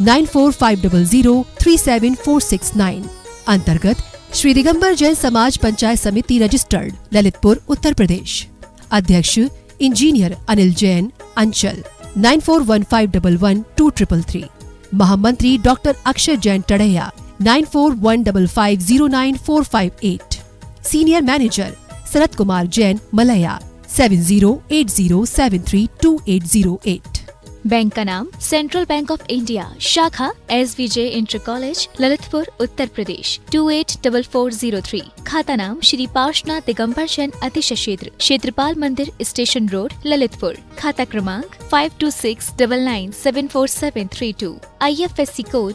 9450037469। अंतर्गत श्री दिगंबर जैन समाज पंचायत समिति रजिस्टर्ड, ललितपुर, उत्तर प्रदेश। अध्यक्ष इंजीनियर अनिल जैन, अंचल, 9415112333। महामंत्री doctor Akshay Jain Tadaiya, 9415509458। Senior manager Sharad Kumar Jain, Malaya, 7080732808। Bank का नाम सेंट्रल बैंक ऑफ इंडिया, शाखा SVJ inter college, Lalitpur, Uttar Pradesh, 284403। खाता नाम श्री पार्श्वनाथ दिगंबर जैन अतिशय क्षेत्र, क्षेत्रपाल मंदिर, स्टेशन रोड, ललितपुर। खाता क्रमांक 5269974732। IFSC code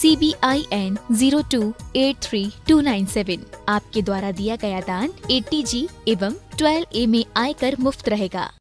CBIN 0283297। आपके द्वारा दिया गया दान 80G एवं 12A में आयकर मुफ्त रहेगा।